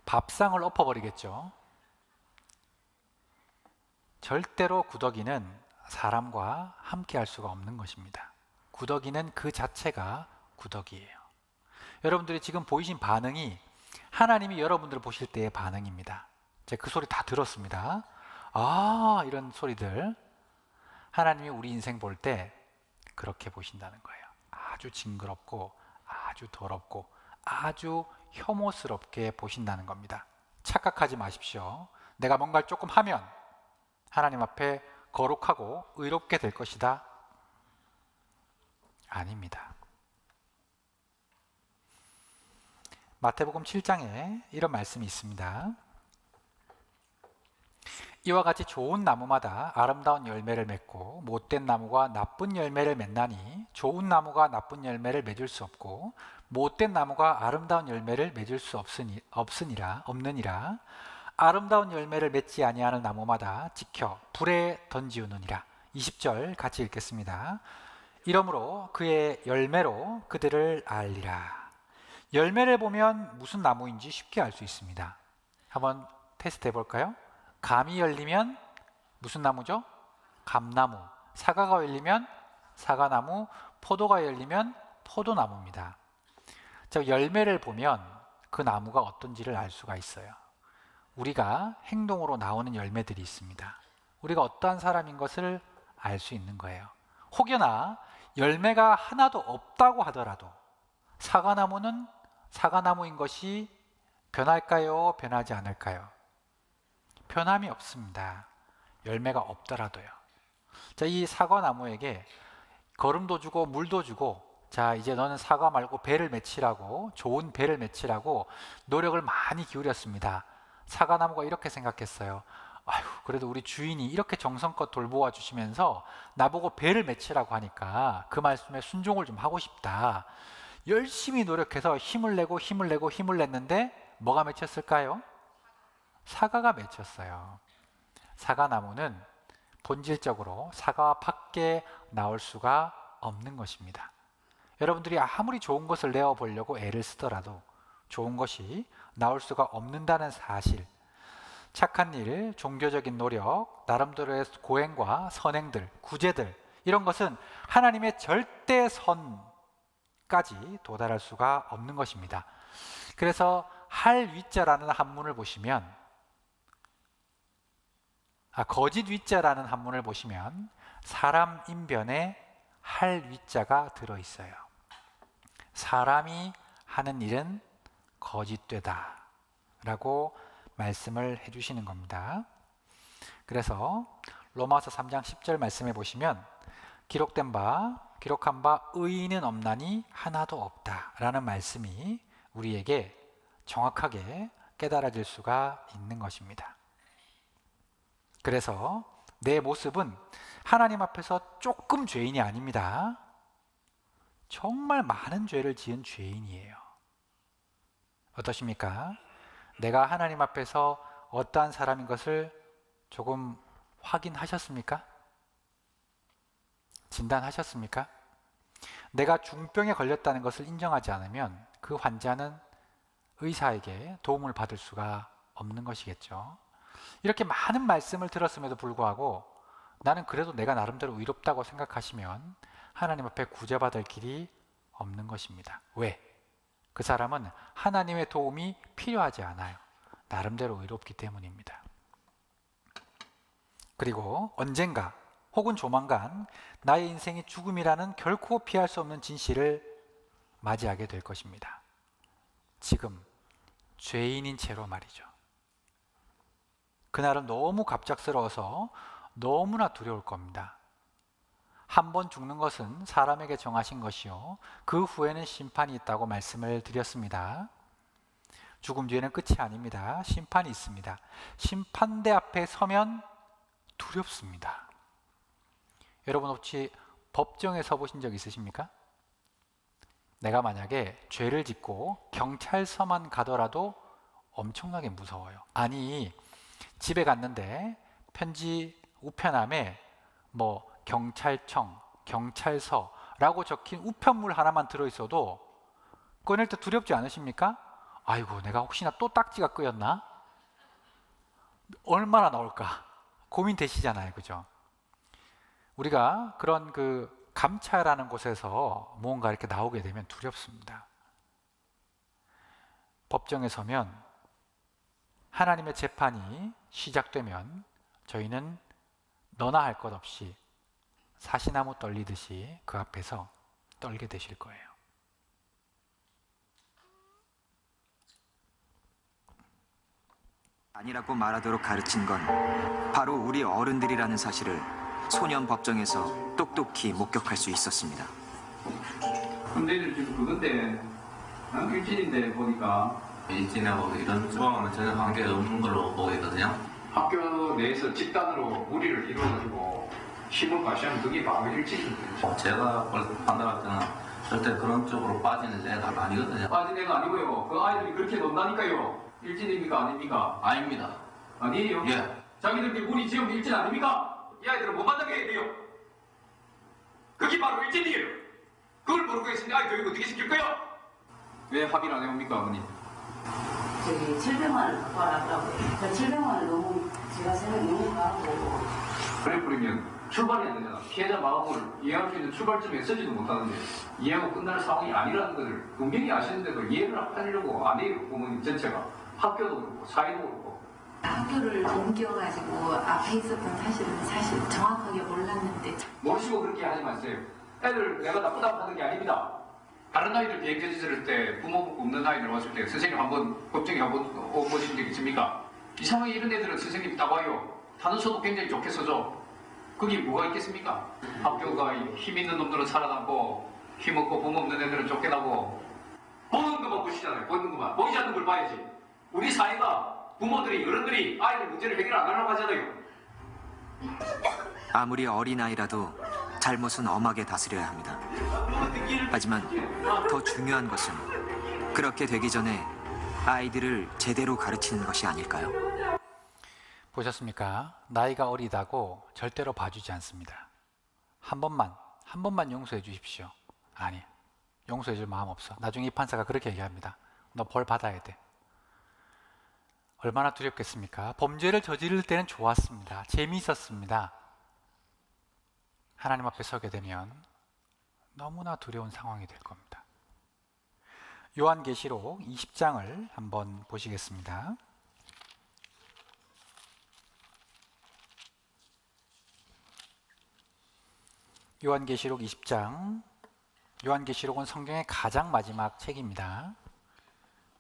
밥상을 엎어버리겠죠. 절대로 구더기는 사람과 함께 할 수가 없는 것입니다. 구더기는 그 자체가 구더기예요. 여러분들이 지금 보이신 반응이 하나님이 여러분들을 보실 때의 반응입니다. 제가 그 소리 다 들었습니다. 아, 이런 소리들. 하나님이 우리 인생 볼 때 그렇게 보신다는 거예요. 아주 징그럽고 아주 더럽고 아주 혐오스럽게 보신다는 겁니다. 착각하지 마십시오. 내가 뭔가를 조금 하면 하나님 앞에 거룩하고 의롭게 될 것이다. 아닙니다. 마태복음 7장에 이런 말씀이 있습니다. 이와 같이 좋은 나무마다 아름다운 열매를 맺고 못된 나무가 나쁜 열매를 맺나니 좋은 나무가 나쁜 열매를 맺을 수 없고 못된 나무가 아름다운 열매를 맺을 수 없느니라. 아름다운 열매를 맺지 아니하는 나무마다 지켜 불에 던지우느니라. 20절 같이 읽겠습니다. 이러므로 그의 열매로 그들을 알리라. 열매를 보면 무슨 나무인지 쉽게 알 수 있습니다. 한번 테스트 해볼까요? 감이 열리면 무슨 나무죠? 감나무. 사과가 열리면 사과나무. 포도가 열리면 포도나무입니다. 자, 열매를 보면 그 나무가 어떤지를 알 수가 있어요. 우리가 행동으로 나오는 열매들이 있습니다. 우리가 어떠한 사람인 것을 알 수 있는 거예요. 혹여나 열매가 하나도 없다고 하더라도 사과나무는 사과나무인 것이 변할까요? 변하지 않을까요? 변함이 없습니다. 열매가 없더라도요. 자, 이 사과나무에게 거름도 주고 물도 주고, 자, 이제 너는 사과 말고 배를 맺히라고, 좋은 배를 맺히라고 노력을 많이 기울였습니다. 사과나무가 이렇게 생각했어요. 아휴, 그래도 우리 주인이 이렇게 정성껏 돌보아 주시면서 나보고 배를 맺히라고 하니까 그 말씀에 순종을 좀 하고 싶다. 열심히 노력해서 힘을 냈는데 뭐가 맺혔을까요? 사과가 맺혔어요. 사과나무는 본질적으로 사과 밖에 나올 수가 없는 것입니다. 여러분들이 아무리 좋은 것을 내어보려고 애를 쓰더라도 좋은 것이 나올 수가 없는다는 사실, 착한 일, 종교적인 노력, 나름대로의 고행과 선행들, 구제들, 이런 것은 하나님의 절대선까지 도달할 수가 없는 것입니다. 그래서 할 위자라는 한문을 보시면, 거짓 위자라는 한문을 보시면 사람 인변에 할 위자가 들어있어요. 사람이 하는 일은 거짓되다 라고 말씀을 해주시는 겁니다. 그래서 로마서 3장 10절 말씀해 보시면 기록한 바 의인은 없나니 하나도 없다 라는 말씀이 우리에게 정확하게 깨달아질 수가 있는 것입니다. 그래서 내 모습은 하나님 앞에서 조금 죄인이 아닙니다. 정말 많은 죄를 지은 죄인이에요. 어떠십니까? 내가 하나님 앞에서 어떠한 사람인 것을 조금 확인하셨습니까? 진단하셨습니까? 내가 중병에 걸렸다는 것을 인정하지 않으면 그 환자는 의사에게 도움을 받을 수가 없는 것이겠죠. 이렇게 많은 말씀을 들었음에도 불구하고 나는 그래도 내가 나름대로 의롭다고 생각하시면 하나님 앞에 구제받을 길이 없는 것입니다. 왜? 그 사람은 하나님의 도움이 필요하지 않아요. 나름대로 의롭기 때문입니다. 그리고 언젠가 혹은 조만간 나의 인생이 죽음이라는 결코 피할 수 없는 진실을 맞이하게 될 것입니다. 지금 죄인인 채로 말이죠. 그날은 너무 갑작스러워서 너무나 두려울 겁니다. 한 번 죽는 것은 사람에게 정하신 것이요 그 후에는 심판이 있다고 말씀을 드렸습니다. 죽음 뒤에는 끝이 아닙니다. 심판이 있습니다. 심판대 앞에 서면 두렵습니다. 여러분 혹시 법정에 서보신 적 있으십니까? 내가 만약에 죄를 짓고 경찰서만 가더라도 엄청나게 무서워요. 아니, 집에 갔는데 편지 우편함에 뭐 경찰청, 경찰서라고 적힌 우편물 하나만 들어있어도 꺼낼 때 두렵지 않으십니까? 아이고, 내가 혹시나 또 딱지가 끄였나? 얼마나 나올까? 고민되시잖아요, 그죠? 우리가 그런 그 감찰하는 곳에서 무언가 이렇게 나오게 되면 두렵습니다. 법정에 서면 하나님의 재판이 시작되면 저희는 너나 할 것 없이 사시나무 떨리듯이 그 앞에서 떨게 되실 거예요. 아니라고 말하도록 가르친 건 바로 우리 어른들이라는 사실을 소년 법정에서 똑똑히 목격할 수 있었습니다. 근데 지금 그건데 난 일진인데 보니까 일진하고 이런 조항은 전혀 관계가 없는 걸로 보고 있거든요. 학교 내에서 집단으로 무리를 이루어가지고 힘을 과시하면 그게 바로 일진인데 제가 판단할 때는 절대 그런 쪽으로 빠지는 애가 아니거든요. 빠진 애가 아니고요. 그 아이들이 그렇게 논다니까요. 일진입니까 아닙니까? 아닙니다. 아니에요? 예. 자기들끼리 무리 지으면 일진 아닙니까? 이 아이들은 못 만나게 해야 돼요. 그게 바로 일진이에요. 그걸 모르고 계신데 아이 교육 어떻게 시킬 거야? 왜 합의를 안 해옵니까, 어머니? 저기 700만 원을 갖고 와라더라고요. 700만 원을 너무 제가 생각이 너무 가고. 그래 버리면 출발이 안 되잖아. 피해자 마음을 이해할 수 있는 출발점에 서지도 못하는데 이해하고 끝날 상황이 아니라는 것을 분명히 아시는데도 이해를 하려고 안 해요. 부모님 전체가. 학교도 그렇고 사회도 그렇고. 학교를 옮겨가지고 앞에 있었던 사실은 사실 정확하게 몰랐는데. 모르시고 그렇게 하지 마세요. 애들 내가 나쁘다고 하는 게 아닙니다. 다른 아이들 비행교지 들을 때 부모 없는 아이들 왔을 때 선생님 한번 법정에 한번 오신 적 있습니까? 이상하게 이런 애들은 선생님 딱 와요. 단어서도 굉장히 좋게 써줘. 그게 뭐가 있겠습니까? 학교가 힘 있는 놈들은 살아남고 힘 없고 부모 없는 애들은 쫓겨나고 보는 것만 보시잖아요. 보는 것만. 보이지 않는 걸 봐야지. 우리 사회가 부모들이 어른들이 아이들 문제를 해결 안 하려고 하잖아요. 아무리 어린아이라도 잘못은 엄하게 다스려야 합니다. 하지만 더 중요한 것은 그렇게 되기 전에 아이들을 제대로 가르치는 것이 아닐까요? 보셨습니까? 나이가 어리다고 절대로 봐주지 않습니다. 한 번만 용서해 주십시오. 아니, 용서해 줄 마음 없어. 나중에 이 판사가 그렇게 얘기합니다. 너 벌 받아야 돼. 얼마나 두렵겠습니까? 범죄를 저지를 때는 좋았습니다. 재미있었습니다. 하나님 앞에 서게 되면 너무나 두려운 상황이 될 겁니다. 요한계시록 20장을 한번 보시겠습니다. 요한계시록 20장. 요한계시록은 성경의 가장 마지막 책입니다.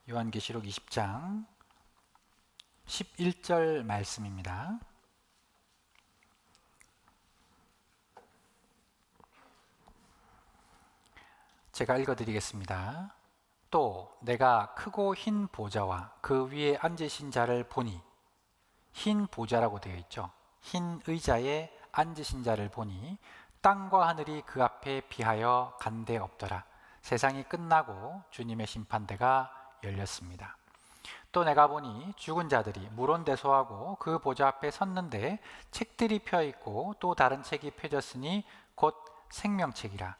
요한계시록 20장 11절 말씀입니다. 제가 읽어드리겠습니다. 또 내가 크고 흰 보좌와 그 위에 앉으신 자를 보니, 흰 보좌라고 되어 있죠. 흰 의자에 앉으신 자를 보니 땅과 하늘이 그 앞에 피하여 간데 없더라. 세상이 끝나고 주님의 심판대가 열렸습니다. 또 내가 보니 죽은 자들이 물온대소하고 그 보좌 앞에 섰는데 책들이 펴 있고 또 다른 책이 펴졌으니 곧 생명책이라.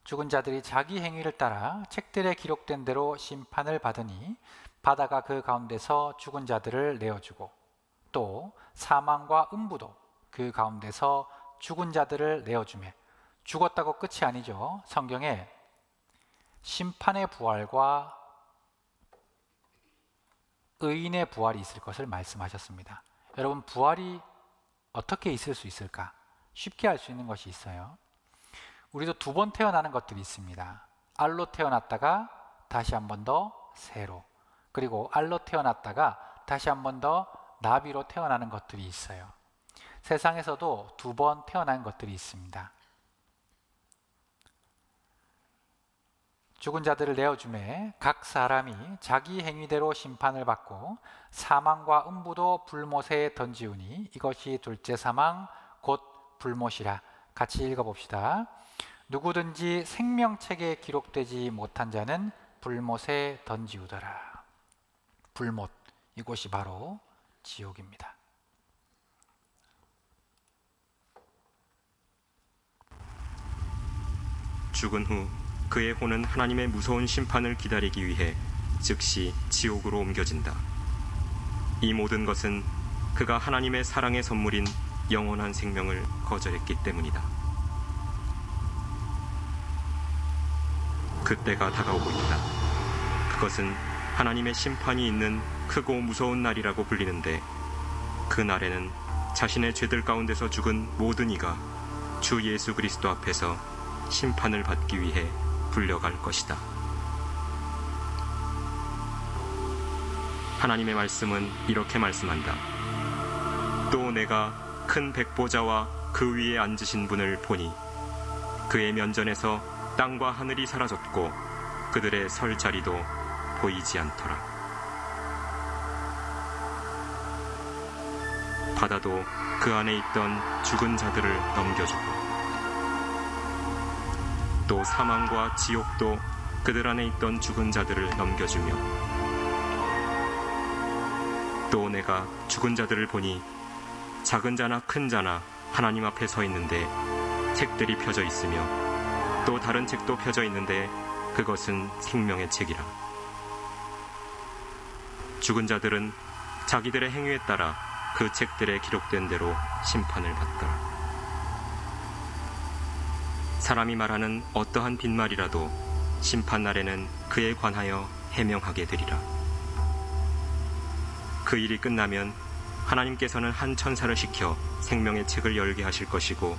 죽은 자들이 자기 행위를 따라 책들에 기록된 대로 심판을 받으니 바다가 그 가운데서 죽은 자들을 내어주고 또 사망과 음부도 그 가운데서 죽은 자들을 내어주매. 죽었다고 끝이 아니죠. 성경에 심판의 부활과 의인의 부활이 있을 것을 말씀하셨습니다. 여러분, 부활이 어떻게 있을 수 있을까? 쉽게 알 수 있는 것이 있어요. 우리도 2번 태어나는 것들이 있습니다. 알로 태어났다가 다시 한 번 더 새로, 그리고 알로 태어났다가 다시 한 번 더 나비로 태어나는 것들이 있어요. 세상에서도 2번 태어난 것들이 있습니다. 죽은 자들을 내어주매 각 사람이 자기 행위대로 심판을 받고 사망과 음부도 불못에 던지우니 이것이 둘째 사망 곧 불못이라. 같이 읽어봅시다. 누구든지 생명책에 기록되지 못한 자는 불못에 던지우더라. 불못, 이곳이 바로 지옥입니다. 죽은 후 그의 혼은 하나님의 무서운 심판을 기다리기 위해 즉시 지옥으로 옮겨진다. 이 모든 것은 그가 하나님의 사랑의 선물인 영원한 생명을 거절했기 때문이다. 그때가 다가오고 있다. 그것은 하나님의 심판이 있는 크고 무서운 날이라고 불리는데, 그 날에는 자신의 죄들 가운데서 죽은 모든 이가 주 예수 그리스도 앞에서 심판을 받기 위해 불려갈 것이다. 하나님의 말씀은 이렇게 말씀한다. 또 내가 큰 백보자와 그 위에 앉으신 분을 보니 그의 면전에서 땅과 하늘이 사라졌고 그들의 설 자리도 보이지 않더라. 바다도 그 안에 있던 죽은 자들을 넘겨주고 또 사망과 지옥도 그들 안에 있던 죽은 자들을 넘겨주며 또 내가 죽은 자들을 보니 작은 자나 큰 자나 하나님 앞에 서 있는데 책들이 펴져 있으며 또 다른 책도 펴져 있는데 그것은 생명의 책이라. 죽은 자들은 자기들의 행위에 따라 그 책들에 기록된 대로 심판을 받더라. 사람이 말하는 어떠한 빈말이라도 심판 날에는 그에 관하여 해명하게 되리라. 그 일이 끝나면 하나님께서는 한 천사를 시켜 생명의 책을 열게 하실 것이고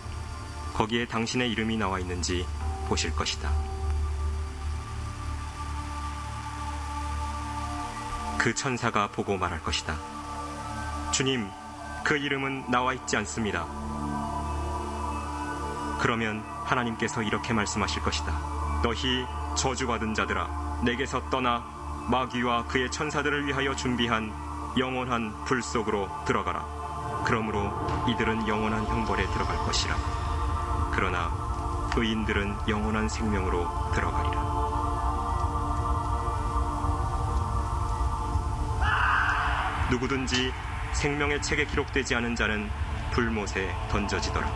거기에 당신의 이름이 나와 있는지 보실 것이다. 그 천사가 보고 말할 것이다. 주님, 그 이름은 나와 있지 않습니다. 그러면 하나님께서 이렇게 말씀하실 것이다. 너희 저주받은 자들아, 내게서 떠나 마귀와 그의 천사들을 위하여 준비한 영원한 불 속으로 들어가라. 그러므로 이들은 영원한 형벌에 들어갈 것이라. 그러나 의인들은 영원한 생명으로 들어가리라. 누구든지 생명의 책에 기록되지 않은 자는 불못에 던져지더라.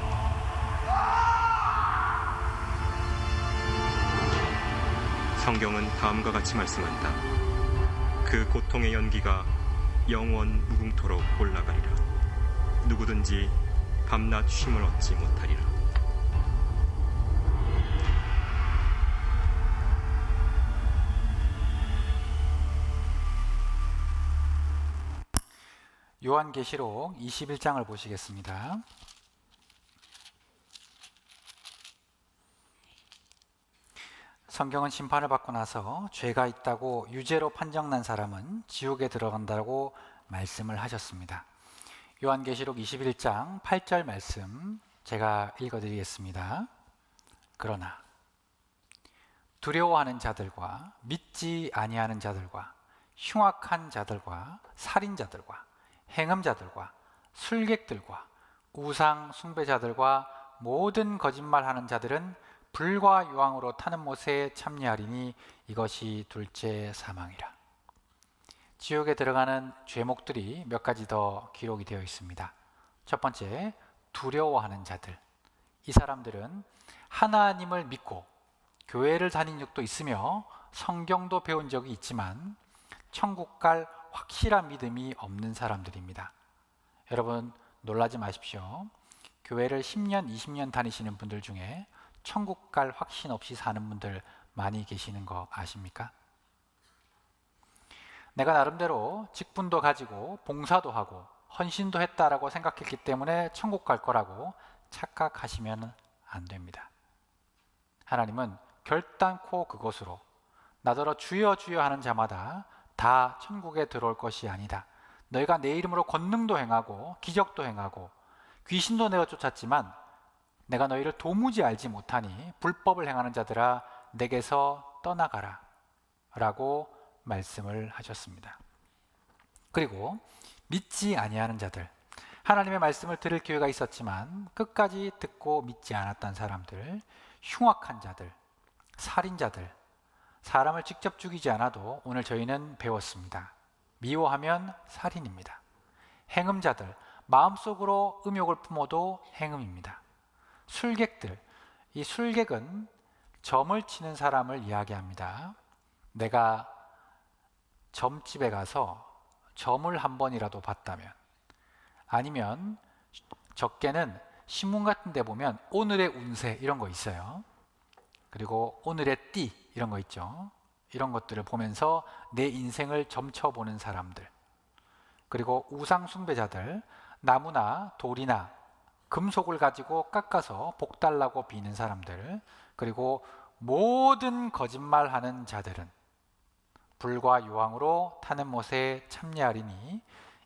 성경은 다음과 같이 말씀한다. 그 고통의 연기가 영원 무궁토록 올라가리라. 누구든지 밤낮 쉼을 얻지 못하리라. 요한계시록 21장을 보시겠습니다. 성경은 심판을 받고 나서 죄가 있다고 유죄로 판정난 사람은 지옥에 들어간다고 말씀을 하셨습니다. 요한계시록 21장 8절 말씀 제가 읽어드리겠습니다. 그러나 두려워하는 자들과 믿지 아니하는 자들과 흉악한 자들과 살인자들과 행음자들과 술객들과 우상 숭배자들과 모든 거짓말하는 자들은 불과 유황으로 타는 못에 참여하리니 이것이 둘째 사망이라. 지옥에 들어가는 죄목들이 몇 가지 더 기록이 되어 있습니다. 첫 번째, 두려워하는 자들. 이 사람들은 하나님을 믿고 교회를 다닌 적도 있으며 성경도 배운 적이 있지만 천국 갈 확실한 믿음이 없는 사람들입니다. 여러분 놀라지 마십시오. 교회를 10년, 20년 다니시는 분들 중에 천국 갈 확신 없이 사는 분들 많이 계시는 거 아십니까? 내가 나름대로 직분도 가지고 봉사도 하고 헌신도 했다라고 생각했기 때문에 천국 갈 거라고 착각하시면 안 됩니다. 하나님은 결단코 그것으로 나더러 주여 주여 하는 자마다 다 천국에 들어올 것이 아니다. 너희가 내 이름으로 권능도 행하고 기적도 행하고 귀신도 내어 쫓았지만 내가 너희를 도무지 알지 못하니 불법을 행하는 자들아 내게서 떠나가라 라고 말씀을 하셨습니다. 그리고 믿지 아니하는 자들, 하나님의 말씀을 들을 기회가 있었지만 끝까지 듣고 믿지 않았던 사람들, 흉악한 자들, 살인자들, 사람을 직접 죽이지 않아도 오늘 저희는 배웠습니다. 미워하면 살인입니다. 행음자들, 마음속으로 음욕을 품어도 행음입니다. 술객들, 이 술객은 점을 치는 사람을 이야기합니다. 내가 점집에 가서 점을 한 번이라도 봤다면, 아니면 적게는 신문 같은 데 보면 오늘의 운세 이런 거 있어요. 그리고 오늘의 띠 이런 거 있죠. 이런 것들을 보면서 내 인생을 점쳐보는 사람들, 그리고 우상 숭배자들, 나무나 돌이나 금속을 가지고 깎아서 복 달라고 비는 사람들, 그리고 모든 거짓말하는 자들은 불과 유황으로 타는 못에 참여하리니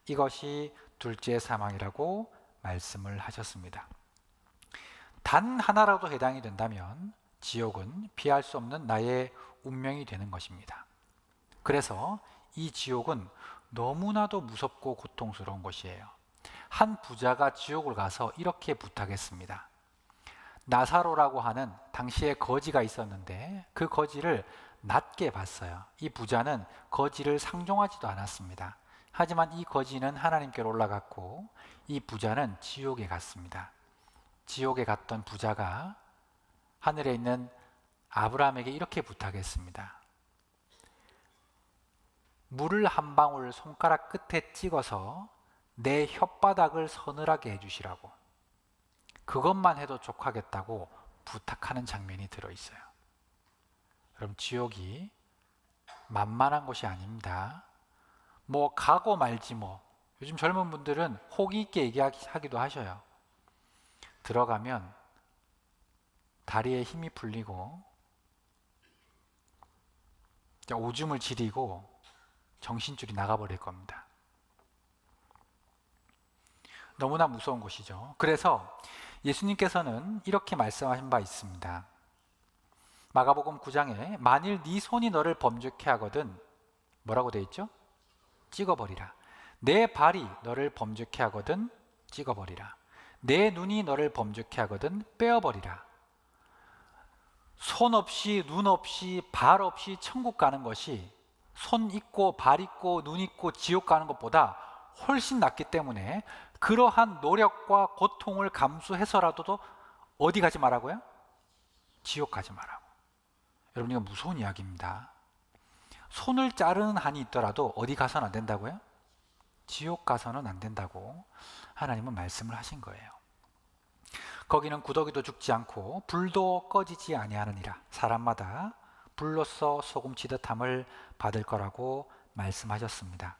이것이 둘째 사망이라고 말씀을 하셨습니다. 단 하나라도 해당이 된다면 지옥은 피할 수 없는 나의 운명이 되는 것입니다. 그래서 이 지옥은 너무나도 무섭고 고통스러운 것이에요. 한 부자가 지옥을 가서 이렇게 부탁했습니다. 나사로라고 하는 당시에 거지가 있었는데 그 거지를 낮게 봤어요. 이 부자는 거지를 상종하지도 않았습니다. 하지만 이 거지는 하나님께로 올라갔고 이 부자는 지옥에 갔습니다. 지옥에 갔던 부자가 하늘에 있는 아브라함에게 이렇게 부탁했습니다. 물을 한 방울 손가락 끝에 찍어서 내 혓바닥을 서늘하게 해주시라고, 그것만 해도 족하겠다고 부탁하는 장면이 들어있어요. 여러분, 지옥이 만만한 곳이 아닙니다. 뭐 가고 말지 뭐. 요즘 젊은 분들은 호기 있게 얘기하기도 하셔요. 들어가면 다리에 힘이 풀리고 오줌을 지리고 정신줄이 나가버릴 겁니다. 너무나 무서운 곳이죠. 그래서 예수님께서는 이렇게 말씀하신 바 있습니다. 마가복음 9장에 만일 네 손이 너를 범죄케 하거든 뭐라고 되어 있죠? 찍어버리라. 내 발이 너를 범죄케 하거든 찍어버리라. 내 눈이 너를 범죄케 하거든 빼어버리라. 손 없이 눈 없이 발 없이 천국 가는 것이 손 있고 발 있고 눈 있고 지옥 가는 것보다 훨씬 낫기 때문에 그러한 노력과 고통을 감수해서라도 어디 가지 말라고요? 지옥 가지 말라고. 여러분, 이거 무서운 이야기입니다. 손을 자르는 한이 있더라도 어디 가서는 안 된다고요? 지옥 가서는 안 된다고 하나님은 말씀을 하신 거예요. 거기는 구더기도 죽지 않고 불도 꺼지지 아니하느니라. 사람마다 불로써 소금치듯함을 받을 거라고 말씀하셨습니다.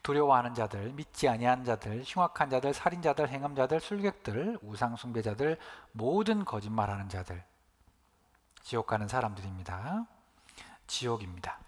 두려워하는 자들, 믿지 아니하는 자들, 흉악한 자들, 살인자들, 행음자들, 술객들, 우상숭배자들, 모든 거짓말하는 자들, 지옥 가는 사람들입니다. 지옥입니다.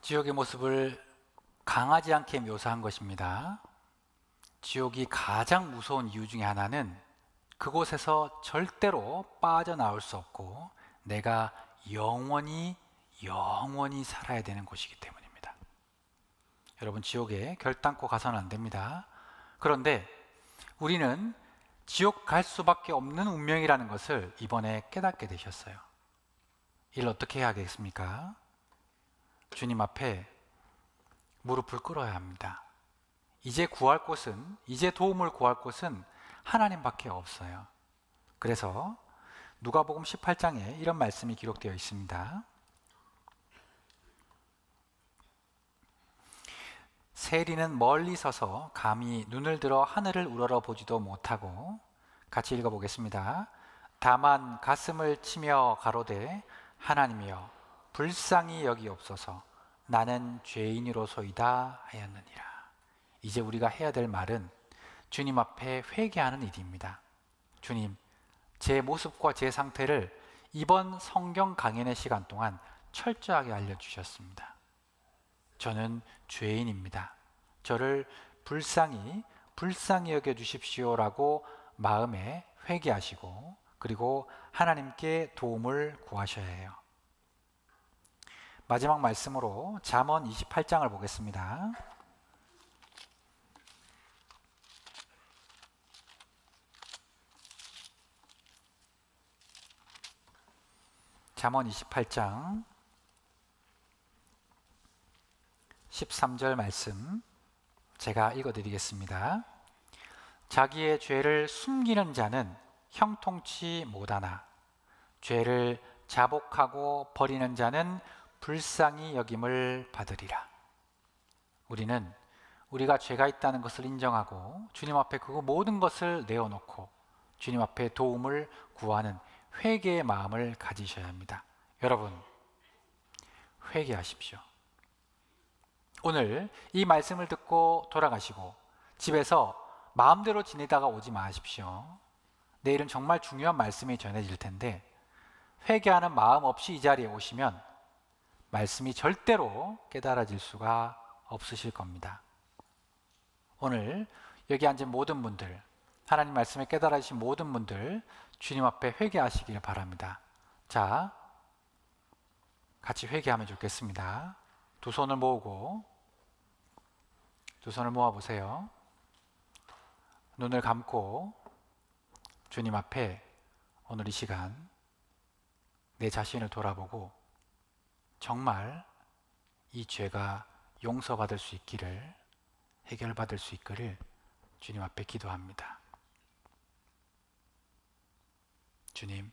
지옥의 모습을 강하지 않게 묘사한 것입니다. 지옥이 가장 무서운 이유 중에 하나는 그곳에서 절대로 빠져나올 수 없고 내가 영원히 살아야 되는 곳이기 때문입니다. 여러분, 지옥에 결단코 가서는 안 됩니다. 그런데 우리는 지옥 갈 수밖에 없는 운명이라는 것을 이번에 깨닫게 되셨어요. 이를 어떻게 해야겠습니까? 주님 앞에 무릎을 꿇어야 합니다. 이제 구할 곳은, 이제 도움을 구할 곳은 하나님밖에 없어요. 그래서 누가복음 18장에 이런 말씀이 기록되어 있습니다. 세리는 멀리 서서 감히 눈을 들어 하늘을 우러러 보지도 못하고, 같이 읽어보겠습니다. 다만 가슴을 치며 가로되 하나님이여 불쌍히 여기옵소서 나는 죄인이로소이다 하였느니라. 이제 우리가 해야 될 말은 주님 앞에 회개하는 일입니다. 주님, 제 모습과 제 상태를 이번 성경 강연의 시간 동안 철저하게 알려주셨습니다. 저는 죄인입니다. 저를 불쌍히 여겨주십시오라고 마음에 회개하시고 그리고 하나님께 도움을 구하셔야 해요. 마지막 말씀으로 잠언 28장을 보겠습니다. 잠언 28장 13절 말씀 제가 읽어드리겠습니다. 자기의 죄를 숨기는 자는 형통치 못하나 죄를 자복하고 버리는 자는 불쌍히 여김을 받으리라. 우리는 우리가 죄가 있다는 것을 인정하고 주님 앞에 그 모든 것을 내어놓고 주님 앞에 도움을 구하는 회개의 마음을 가지셔야 합니다. 여러분, 회개하십시오. 오늘 이 말씀을 듣고 돌아가시고 집에서 마음대로 지내다가 오지 마십시오. 내일은 정말 중요한 말씀이 전해질 텐데 회개하는 마음 없이 이 자리에 오시면 말씀이 절대로 깨달아질 수가 없으실 겁니다. 오늘 여기 앉은 모든 분들, 하나님 말씀에 깨달아지신 모든 분들 주님 앞에 회개하시길 바랍니다. 자, 같이 회개하면 좋겠습니다. 두 손을 모으고 두 손을 모아보세요. 눈을 감고 주님 앞에 오늘 이 시간 내 자신을 돌아보고 정말 이 죄가 용서받을 수 있기를, 해결받을 수 있기를 주님 앞에 기도합니다. 주님,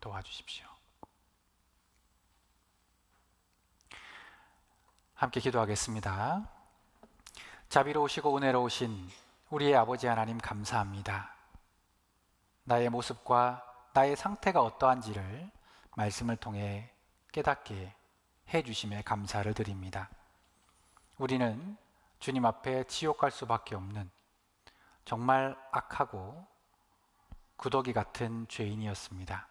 도와주십시오. 함께 기도하겠습니다. 자비로우시고 은혜로우신 우리의 아버지 하나님 감사합니다. 나의 모습과 나의 상태가 어떠한지를 말씀을 통해 깨닫게 해주심에 감사를 드립니다. 우리는 주님 앞에 지옥 갈 수밖에 없는 정말 악하고 구더기 같은 죄인이었습니다.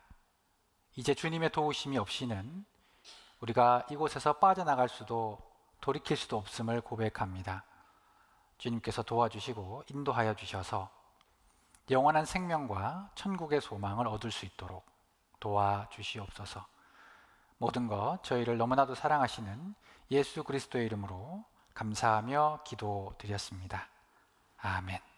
이제 주님의 도우심이 없이는 우리가 이곳에서 빠져나갈 수도 돌이킬 수도 없음을 고백합니다. 주님께서 도와주시고 인도하여 주셔서 영원한 생명과 천국의 소망을 얻을 수 있도록 도와주시옵소서. 모든 것 저희를 너무나도 사랑하시는 예수 그리스도의 이름으로 감사하며 기도드렸습니다. 아멘.